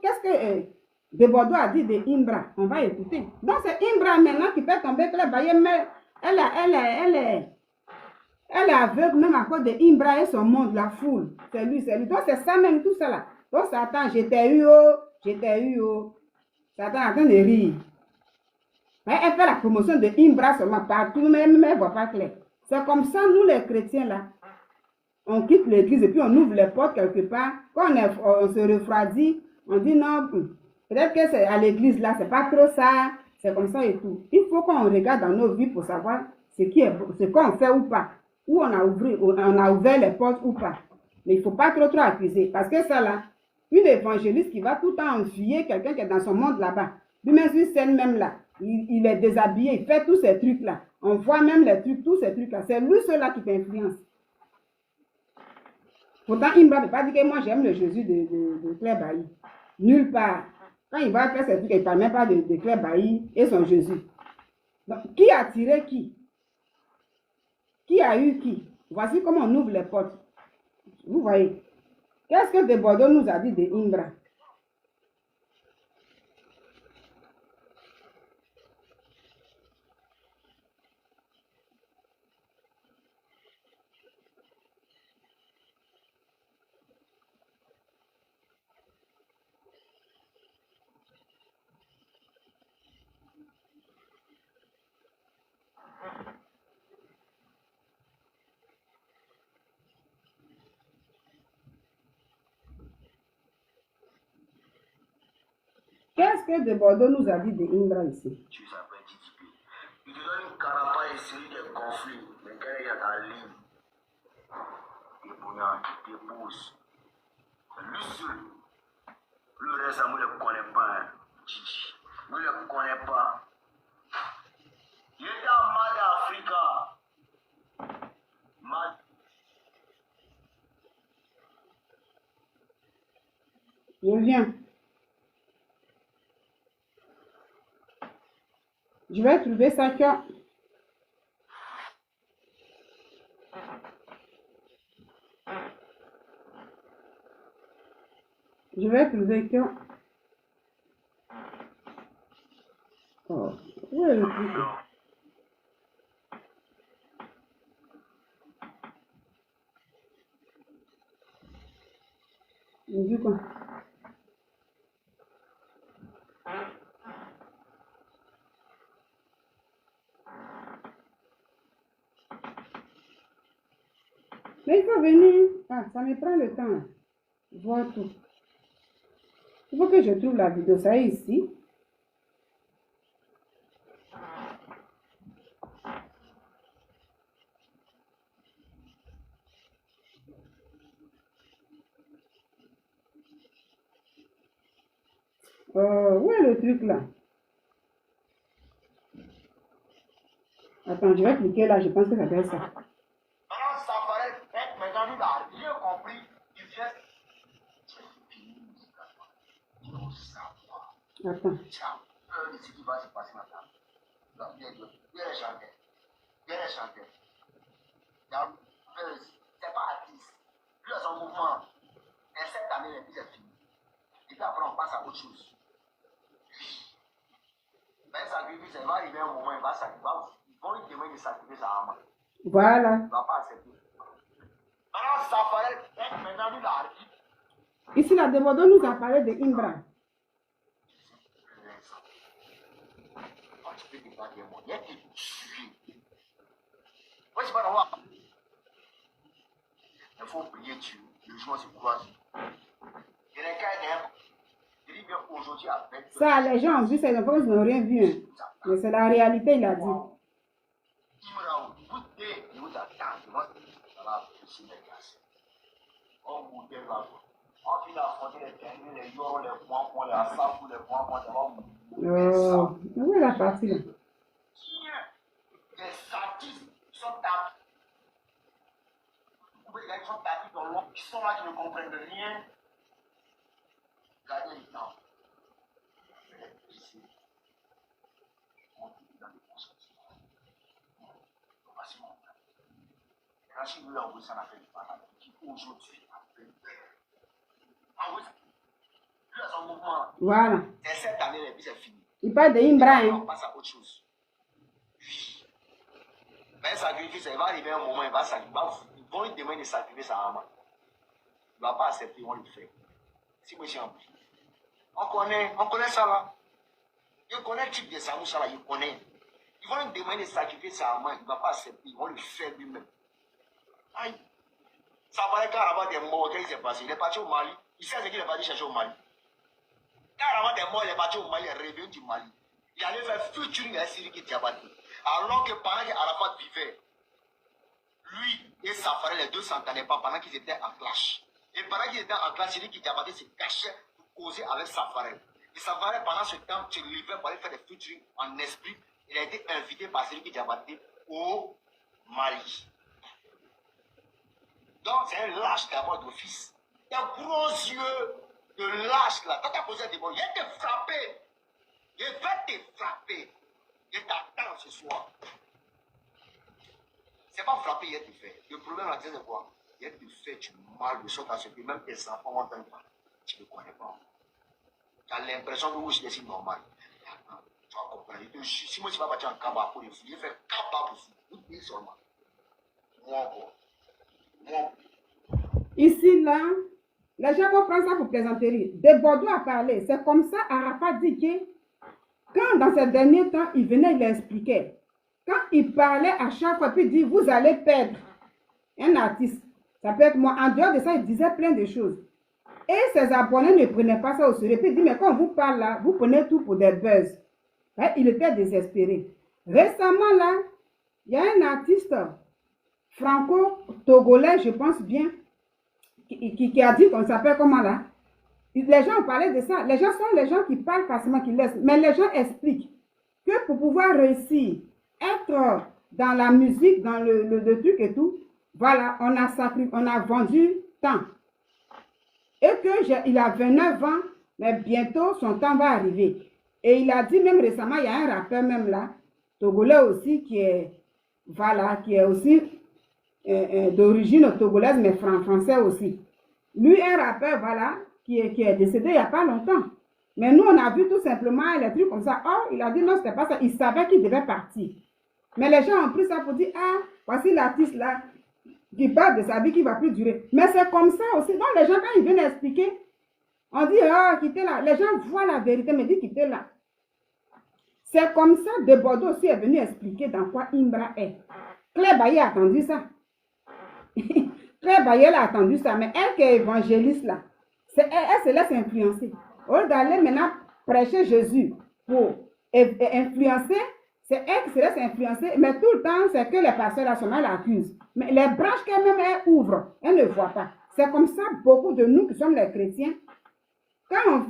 qu'est-ce que De Bordeaux a dit de Imbra? On va écouter. Donc, c'est Imbra maintenant qui fait tomber Clé Bailly, mais elle est aveugle même à cause de Imbra et son monde, la foule. C'est lui, c'est lui. Donc, c'est ça même, tout ça là. Donc, Satan, j'étais eu, oh. Satan est en train de rire. Mais elle fait la promotion de Imbra seulement partout, mais elle ne voit pas clair. C'est comme ça, nous les chrétiens là, on quitte l'église et puis on ouvre les portes quelque part. Quand on se refroidit, on dit non, peut-être que c'est à l'église là, c'est pas trop ça, c'est comme ça et tout. Il faut qu'on regarde dans nos vies pour savoir ce qu'on fait ou pas, où on a ouvert les portes ou pas. Mais il ne faut pas trop accuser, parce que ça là, une évangéliste qui va tout le temps enfuyer quelqu'un qui est dans son monde là-bas, lui-même sur scène même là, il est déshabillé, il fait tous ces trucs là. On voit même les trucs, tous ces trucs là. C'est lui ceux-là qui t'influence. Pourtant, Imbra ne peut pas dire que moi j'aime le Jésus de Claire Bailly. Nulle part. Quand il va faire ces trucs, il ne parle même pas de Claire Bailly et son Jésus. Donc, qui a tiré qui? Qui a eu qui? Voici comment on ouvre les portes. Vous voyez. Qu'est-ce que De Bordeaux nous a dit de Imbra? Qu'est-ce que De Bordeaux nous a dit de Imbra ici? Tu s'appelles TTP. Il te donne une carapace et série de conflits. Mais quand il y a ta ligne, il est bouillant, il t'épouse. Lui seul. Le reste, moi, je ne le connais pas. Hein. Titi. Moi, je ne le connais pas. Il est dans Mad Africa. Mad. Je viens. Je vais trouver ça que... Je vais trouver que... Oh, où est le truc? Il dit quoi? Mais il faut venir. Ah, ça me prend le temps là. Voir tout. Il faut que je trouve la vidéo. Ça est ici. Où est le truc là? Attends, je vais cliquer là. Je pense que ça doit être ça. Maintenant, ça paraît bête, mais quand il a rien compris, il vient. Il faut savoir. Attends. Tiens, de ce qui va se passer maintenant. Donc, viens les chanter. Viens les chanter. C'est pas artiste. Lui, son mouvement. Et cette année, et puis c'est fini. Et puis après, on passe à autre chose. Mais sacrifice, il va arriver un moment, il va sacrifier. Ils vont lui demander de sacrifier sa âme. Voilà. Il ne va pas accepter. Maintenant, ça paraît bête, maintenant, il a dit. Ici, la De Bordeaux nous a parlé de Imbra. Tu peux débattre de moi. Il y a des tués. Moi, je vais voir. Il faut prier Dieu. Le jour se croise. Il y a des cas il dit bien aujourd'hui avec. Ça, les gens ont vu, c'est ils n'ont rien vu. Hein. Mais c'est la réalité, il a dit. Il me rend goûté. Il vous attend. Moi, ça va pousser les gaz. On vous développe. On finit à affronter les derniers, les yoros, les points, les assafous, les points, ça va vous. Où est la partie là? Les artistes sont tapés. Ils sont tapés dans l'ombre, qui sont là, qui ne comprennent rien. gagner du temps. Ici, on est dans les consensus. Voici mon plan. Quand je veux envoyer ça, on a fait le parlement qui aujourd'hui a fait. Envoyer ça. Lui, à son mouvement, Voilà. c'est cette année, et puis c'est fini. Il parle de Imbra. On Hein. passe à autre chose. Oui. Mais sacrifice, il va arriver un moment, il va sacrifier. Ils vont lui demander de sacrifier sa maman. Il ne va pas accepter, ils vont le faire. Si moi, j'ai envie. On connaît ça là. Il connaît le type de Samou, ça là, il connaît. Ils vont lui demander de sacrifier sa maman, il ne va pas accepter, ils vont le faire lui-même. Aïe. Ça va être carrément des morts, qu'est-ce qui s'est passé? Il est parti au Mali. Il sait ce qu'il est parti chercher au Mali. Carrément des morts, il est parti au Mali, il est revenu du Mali. Il allait faire featuring à Siriki Diabati. Alors que pendant qu'Arafat vivait, lui et Safari, les deux s'entendaient pas pendant qu'ils étaient en clash. Et pendant qu'ils étaient en clash, Siriki Diabati se cachait pour causer avec Safari. Et Safari, pendant ce temps, se livrait pour aller faire des featuring en esprit. Il a été invité par Siriki Diabati au Mali. Donc, c'est un lâche d'abord d'office. Il a gros yeux de lâche là. Quand tu as posé des mots, il va te frapper. Il va te frapper. Il t'attend ce soir. C'est pas frapper, il va te faire. Le problème là, c'est quoi? Il va te faire du mal de sorte à ce que même tes enfants vont t'entendre. Tu ne le connais pas. Tu as l'impression que vous êtes normal. Tu vas comprendre. Si moi, je vais partir en cabas pour les fous, je vais faire cabas pour vous. Vous seulement. Moi encore. Ici, là, les gens vont prendre ça pour plaisanterie. De Bordeaux a parlé. C'est comme ça, Arafat dit que quand dans ces derniers temps, il venait, il expliquait. Quand il parlait à chaque fois, puis il dit, vous allez perdre un artiste. Ça peut être moi. En dehors de ça, il disait plein de choses. Et ses abonnés ne prenaient pas ça au sérieux. Puis il dit, mais quand on vous parle là, vous prenez tout pour des buzz. Ouais, il était désespéré. Récemment, là, il y a un artiste franco-togolais, je pense bien, qui a dit qu'on s'appelle comment là. Les gens ont parlé de ça. Les gens sont les gens qui parlent facilement, qui laissent. Mais les gens expliquent que pour pouvoir réussir, être dans la musique, dans le truc et tout, voilà, on a vendu tant. Et qu'il a 29 ans, mais bientôt son temps va arriver. Et il a dit même récemment, il y a un rappeur même là, togolais aussi, qui est, voilà, qui est aussi d'origine togolaise, mais français aussi. Lui, un rappeur, voilà, qui est décédé il n'y a pas longtemps. Mais nous, on a vu tout simplement les trucs comme ça. Oh, il a dit non, c'était pas ça. Il savait qu'il devait partir. Mais les gens ont pris ça pour dire, ah, voici l'artiste là, qui parle de sa vie qui ne va plus durer. Mais c'est comme ça aussi. Donc les gens, quand ils viennent expliquer, on dit, ah, quittez là. Les gens voient la vérité, mais disent, quittez là. C'est comme ça, de Bordeaux aussi est venu expliquer dans quoi Imbra est. Claire Bailly a attendu ça. Claire Bailly a attendu ça, mais elle qui est évangéliste là, elle se laisse influencer. Au lieu d'aller maintenant prêcher Jésus pour influencer, c'est elle qui se laisse influencer, mais tout le temps, c'est que les pasteurs là sont mal accusent. Mais les branches qu'elle-même, elle ouvre, elle ne voit pas. C'est comme ça, beaucoup de nous qui sommes les chrétiens, quand on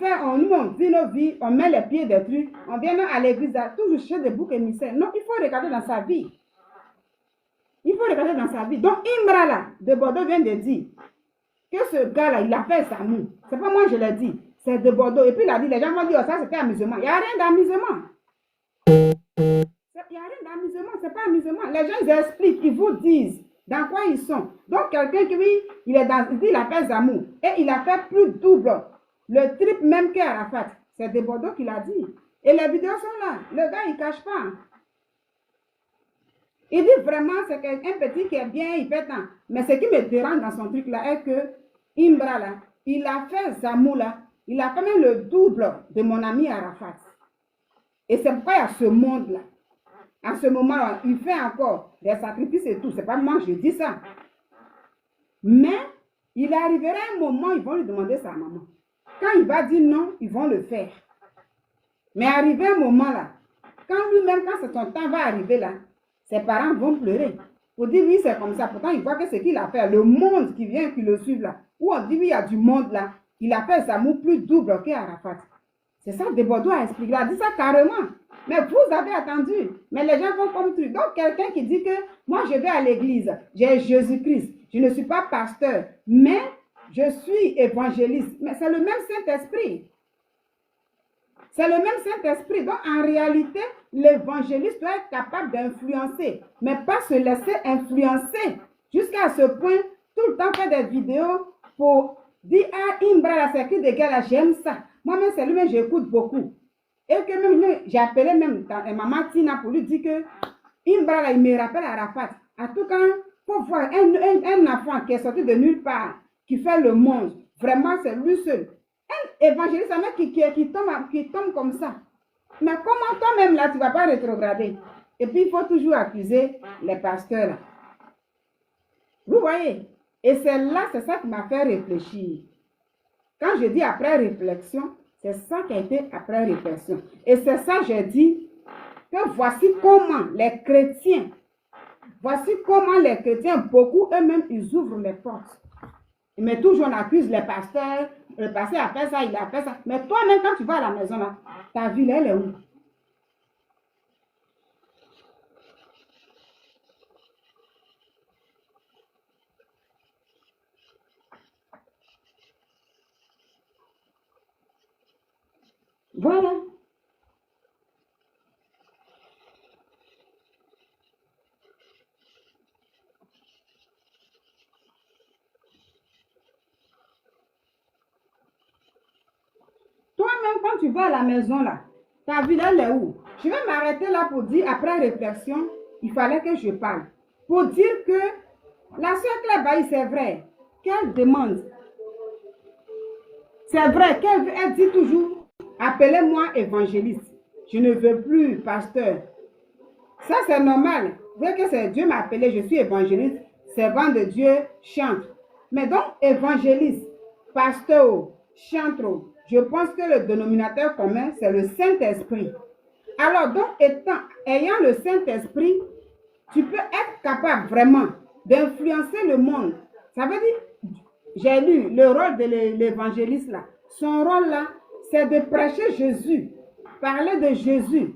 vit nos vies, on met les pieds des trucs, on vient à l'église, toujours chercher des boucs émissaires. Non, il faut regarder dans sa vie. Il faut regarder dans sa vie. Donc, Imbra là, de Bordeaux vient de dire que ce gars-là, il a fait Samou. C'est pas moi, je l'ai dit. C'est de Bordeaux. Et puis il a dit, les gens vont dire, oh, ça c'était amusement. Il n'y a rien d'amusement. Il n'y a rien d'amusement, c'est pas amusement. Les gens, ils expliquent, ils vous disent dans quoi ils sont. Donc, quelqu'un qui, oui, il dit, il a fait Samou. Et il a fait plus double. Le triple même qu'Arafat. C'est de Bordeaux qui l'a dit. Et les vidéos sont là. Le gars, il ne cache pas. Il dit vraiment, c'est un petit qui est bien, il fait tant. Mais ce qui me dérange dans son truc là est que Imbra là, il a fait Zamou là, il a fait même le double de mon ami Arafat. Et c'est pourquoi il y a ce monde là. À ce moment-là, il fait encore des sacrifices et tout. C'est pas moi, je dis ça. Mais il arrivera un moment, ils vont lui demander sa maman. Quand il va dire non, ils vont le faire. Mais arrivé un moment là, quand lui-même, quand son temps va arriver là, ses parents vont pleurer. Pour dire oui, c'est comme ça. Pourtant, il voit que ce qu'il a fait, le monde qui vient, qui le suit là, où on dit oui, il y a du monde là, il a fait Zamou plus double qu'Arafat. C'est ça, de Bordeaux a expliqué. Il a dit ça carrément. Mais vous avez attendu. Mais les gens vont comme truc. Donc, quelqu'un qui dit que moi, je vais à l'église, j'ai Jésus-Christ, je ne suis pas pasteur, mais je suis évangéliste. Mais c'est le même Saint-Esprit. C'est le même Saint-Esprit. Donc, en réalité, l'évangéliste doit être capable d'influencer, mais pas se laisser influencer jusqu'à ce point, tout le temps faire des vidéos pour dire, ah, Imbra, la sécurité des gars, là, j'aime ça. Moi-même, c'est lui-même, j'écoute beaucoup. Et que même, j'ai appelé même maman Tina pour lui dire que Imbra, là, il me rappelle Arafat. En tout cas, il faut voir un enfant qui est sorti de nulle part, qui fait le monde. Vraiment, c'est lui seul. Un évangéliste, un mec qui tombe comme ça. Mais comment toi-même, là, tu ne vas pas rétrograder? Et puis, il faut toujours accuser les pasteurs, là. Vous voyez? Et c'est ça qui m'a fait réfléchir. Quand je dis après réflexion, c'est ça qui a été après réflexion. Et c'est ça que j'ai dit, que voici comment les chrétiens, beaucoup eux-mêmes, ils ouvrent les portes. Mais toujours on accuse les pasteurs, le pasteur a fait ça, il a fait ça. Mais toi-même, quand tu vas à la maison, là, ta vie, elle est où? Voilà. Toi-même, quand tu vas à la maison, là, ta vie, elle est où? Je vais m'arrêter là pour dire, après réflexion, il fallait que je parle. Pour dire que la sœur Claire Bailly, c'est vrai, qu'elle demande. C'est vrai qu'elle dit toujours, appelez-moi évangéliste. Je ne veux plus pasteur. Ça, c'est normal. Vu que c'est Dieu m'a appelé, je suis évangéliste, servant de Dieu, chante. Mais donc, évangéliste, pasteur, chantre, je pense que le dénominateur commun, c'est le Saint-Esprit. Alors, donc, ayant le Saint-Esprit, tu peux être capable vraiment d'influencer le monde. Ça veut dire, j'ai lu le rôle de l'évangéliste là. Son rôle là, c'est de prêcher Jésus, parler de Jésus.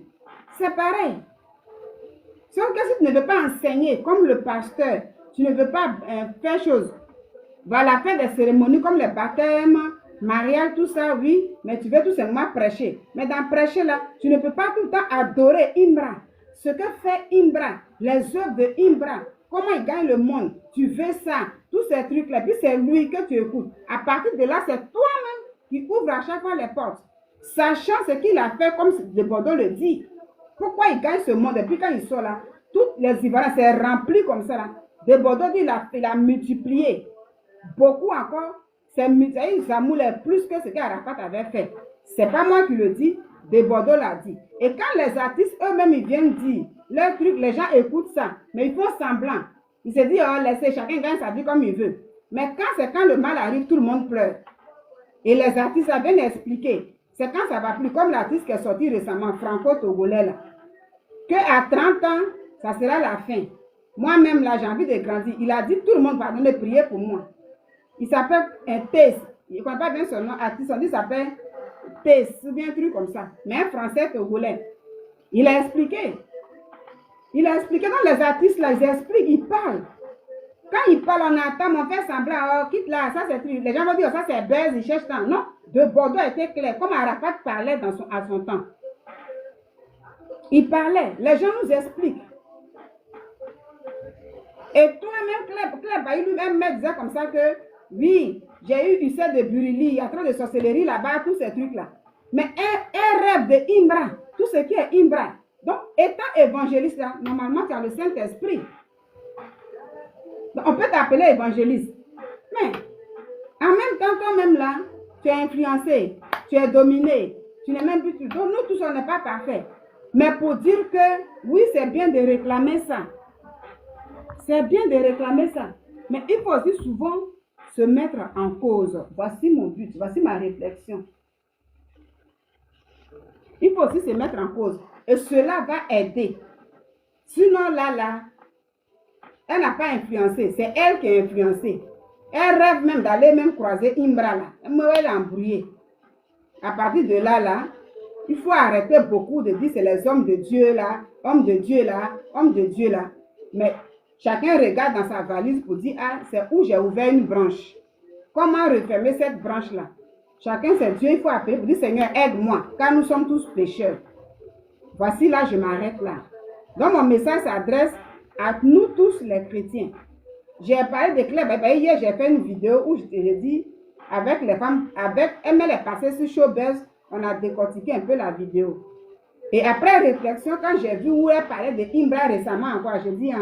C'est pareil. Sauf que si tu ne veux pas enseigner comme le pasteur, tu ne veux pas faire chose. Voilà, faire des cérémonies comme les baptêmes, mariage, tout ça, oui, mais tu veux tout simplement prêcher. Mais dans prêcher là, tu ne peux pas tout le temps adorer Imbra. Ce que fait Imbra, les œuvres de Imbra, comment il gagne le monde, tu veux ça, tous ces trucs-là, puis c'est lui que tu écoutes. À partir de là, c'est toi-même qui ouvre à chaque fois les portes. Sachant ce qu'il a fait, comme de Bordeaux le dit. Pourquoi il gagne ce monde? Et puis quand il sort là, toutes les Ivoiriens, c'est rempli comme ça là. De Bordeaux dit il a multiplié. Beaucoup encore, c'est multiplié, ça moulait plus que ce qu'Arafat avait fait. C'est pas moi qui le dis, de Bordeaux l'a dit. Et quand les artistes eux-mêmes ils viennent dire leur truc, les gens écoutent ça, mais ils font semblant. Ils se disent, oh, laissez, chacun gagne sa vie comme il veut. Mais quand le mal arrive, tout le monde pleure. Et les artistes ont bien expliqué. C'est quand ça va plus, comme l'artiste qui est sorti récemment, Franco-Togolais, là, qu'à 30 ans, ça sera la fin. Moi-même, là, j'ai envie de grandir. Il a dit, tout le monde va donner prier pour moi. Il s'appelle un Tess. Il ne connaît pas bien son nom, artiste, on dit, il s'appelle Tess, ou bien un truc comme ça. Mais un français togolais. Il a expliqué. Il a expliqué, dans les artistes, là, ils expliquent, ils parlent. Quand ils parlent, on attend, on fait semblant, oh, quitte là, ça c'est truc. Les gens vont dire, oh, ça c'est buzz, ils cherchent tant. Non, de Bordeaux était clair, comme Arafat parlait à son temps. Il parlait, les gens nous expliquent. Et toi-même, Claire Bailly lui-même me disait comme ça que, oui, j'ai eu Hussein de Burili, il y a trop de sorcellerie là-bas, tous ces trucs-là. Mais un rêve de Imbra, tout ce qui est Imbra. Donc, étant évangéliste là, normalement, tu as le Saint-Esprit. On peut t'appeler évangéliste. Mais, en même temps, toi-même là, tu es influencé, tu es dominé, tu n'es même plus... Donc, nous tous, on n'est pas parfaits. Mais pour dire que, oui, c'est bien de réclamer ça. C'est bien de réclamer ça. Mais il faut aussi souvent se mettre en cause. Voici mon but, voici ma réflexion. Il faut aussi se mettre en cause. Et cela va aider. Sinon, là, elle n'a pas influencé. C'est elle qui a influencé. Elle rêve même d'aller même croiser Imbra là. Elle a embrouillé. À partir de là, il faut arrêter beaucoup de dire c'est les hommes de Dieu là, hommes de Dieu là, hommes de Dieu là. Mais chacun regarde dans sa valise pour dire, ah, c'est où j'ai ouvert une branche. Comment refermer cette branche là? Chacun c'est Dieu, il faut appeler pour dire Seigneur, aide-moi, car nous sommes tous pécheurs. Voici là, je m'arrête là. Donc mon message s'adresse à nous tous les chrétiens. J'ai parlé de Claire. Hier, j'ai fait une vidéo où je dis avec les femmes, elle est passée sur Showbuzz, on a décortiqué un peu la vidéo. Et après réflexion, quand j'ai vu où elle parlait de Imbra récemment encore, j'ai dit,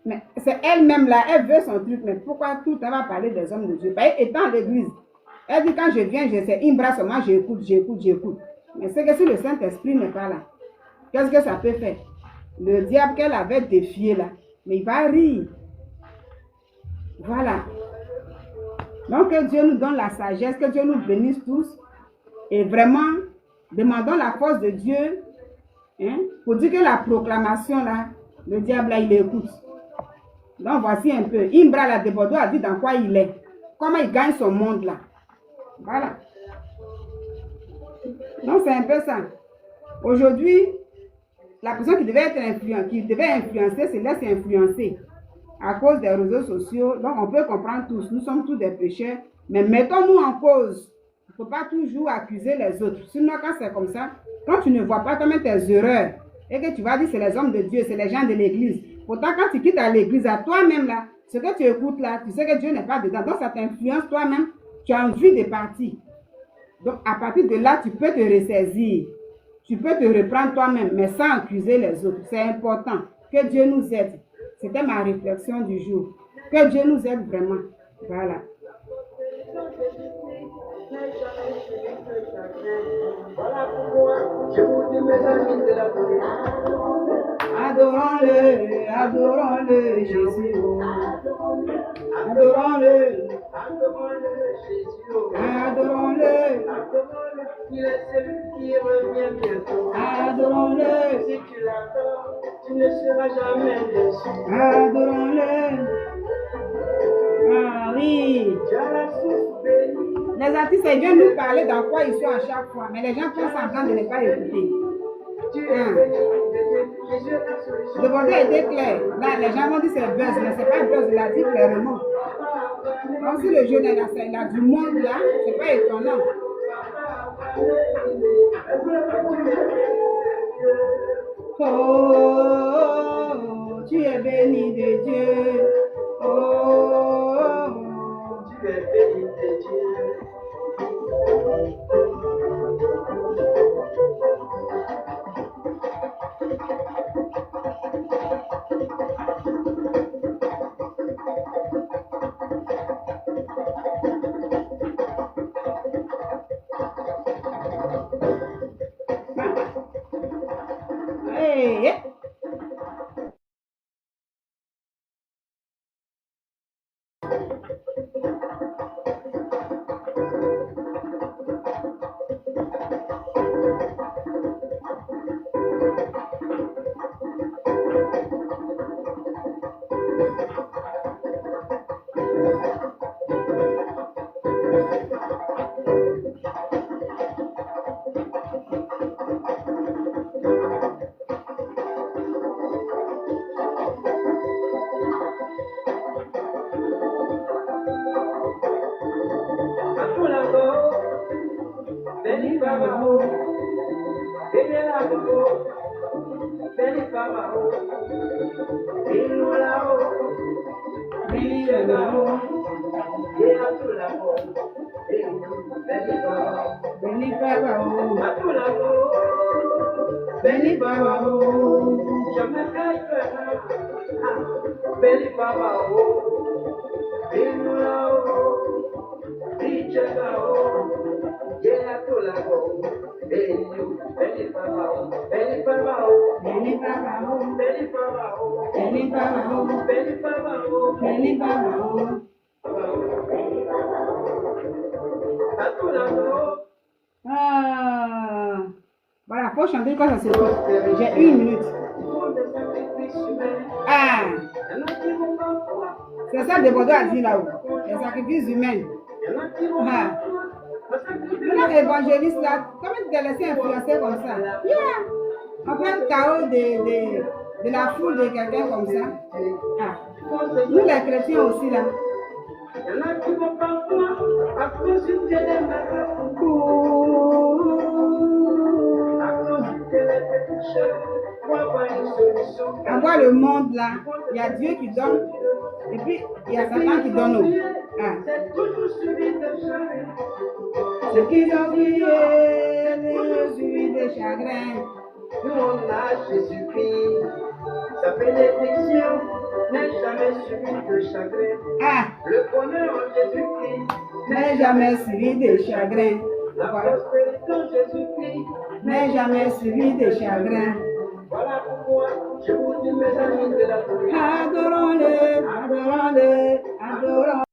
mais c'est elle-même là, elle veut son truc, mais pourquoi tout le temps va parler des hommes de Dieu? Étant à l'église, elle dit quand je viens, je sais Imbra seulement, j'écoute. Mais c'est que si le Saint-Esprit n'est pas là, qu'est-ce que ça peut faire? Le diable qu'elle avait défié là, mais il va rire. Voilà. Donc que Dieu nous donne la sagesse, que Dieu nous bénisse tous. Et vraiment, demandons la force de Dieu pour dire que la proclamation là, le diable là, il écoute. Donc voici un peu. Imbra la de Bordeaux a dit dans quoi il est. Comment il gagne son monde là. Voilà. Donc c'est un peu ça. Aujourd'hui, la personne qui devait influencer se laisse influencer à cause des réseaux sociaux. Donc on peut comprendre tous. Nous sommes tous des pécheurs. Mais mettons-nous en cause. Il ne faut pas toujours accuser les autres. Sinon, quand c'est comme ça, quand tu ne vois pas toi-même tes erreurs et que tu vas dire c'est les hommes de Dieu, c'est les gens de l'église. Pourtant, quand tu quittes à l'église, à toi-même là, ce que tu écoutes là, tu sais que Dieu n'est pas dedans. Donc ça t'influence toi-même. Tu as envie de partir. Donc à partir de là, tu peux te ressaisir. Tu peux te reprendre toi-même, mais sans accuser les autres. C'est important. Que Dieu nous aide. C'était ma réflexion du jour. Que Dieu nous aide vraiment. Voilà. Voilà pourquoi je vous dis mes amis de la vie. Adorons-le, adorons-le, Jésus. Adorons-le, Adorons-le, Jésus. adorons-le, Adorons-le, il est celui qui revient bientôt. adorons-le, Si tu l'adores, tu ne seras jamais déçu. adorons-le. Ah oui. Tu as la source bénie. Les artistes, ils viennent nous parler dans quoi ils sont à chaque fois, mais les gens font semblant de ne pas écouter. Tu es béni de Dieu. Jésus est la solution. Le bordel était clair. Là, les gens vont dire c'est buzz, mais c'est pas buzz, il a dit clairement. Donc si le jeune il a du monde là, c'est pas étonnant. Oh, tu es béni de Dieu. Oh, Tu es béni de Dieu. hey. Voilà, faut chanter quand ça se passe. J'ai 1 minute. Ah, c'est ça que Bordeaux a dit là-haut. Les sacrifices humains. Ah. Maintenant, l'évangéliste là, comment tu t'es laissé influencer comme ça? Yeah. On fait le chaos de la foule de quelqu'un comme ça. Ah. Nous les chrétiens aussi là. Il y en a qui vont parfois à cause du téléphone. À cause du téléphone, pour avoir une solution. On voit le monde là, il y a Dieu qui donne, et puis il y a Satan qui donne. C'est toujours suivi de chagrin. Ce qu'ils ont oublié, les suivi de chagrin. Nous on a Jésus-Christ, sa bénédiction n'est jamais suivi de chagrin. Le bonheur en Jésus-Christ N'est jamais suivi de chagrin. la prospérité en Jésus-Christ N'est jamais suivi de chagrin. Voilà pourquoi je vous dis mes amis de la gloire. Adorons-le, adorons-le, adorons-le.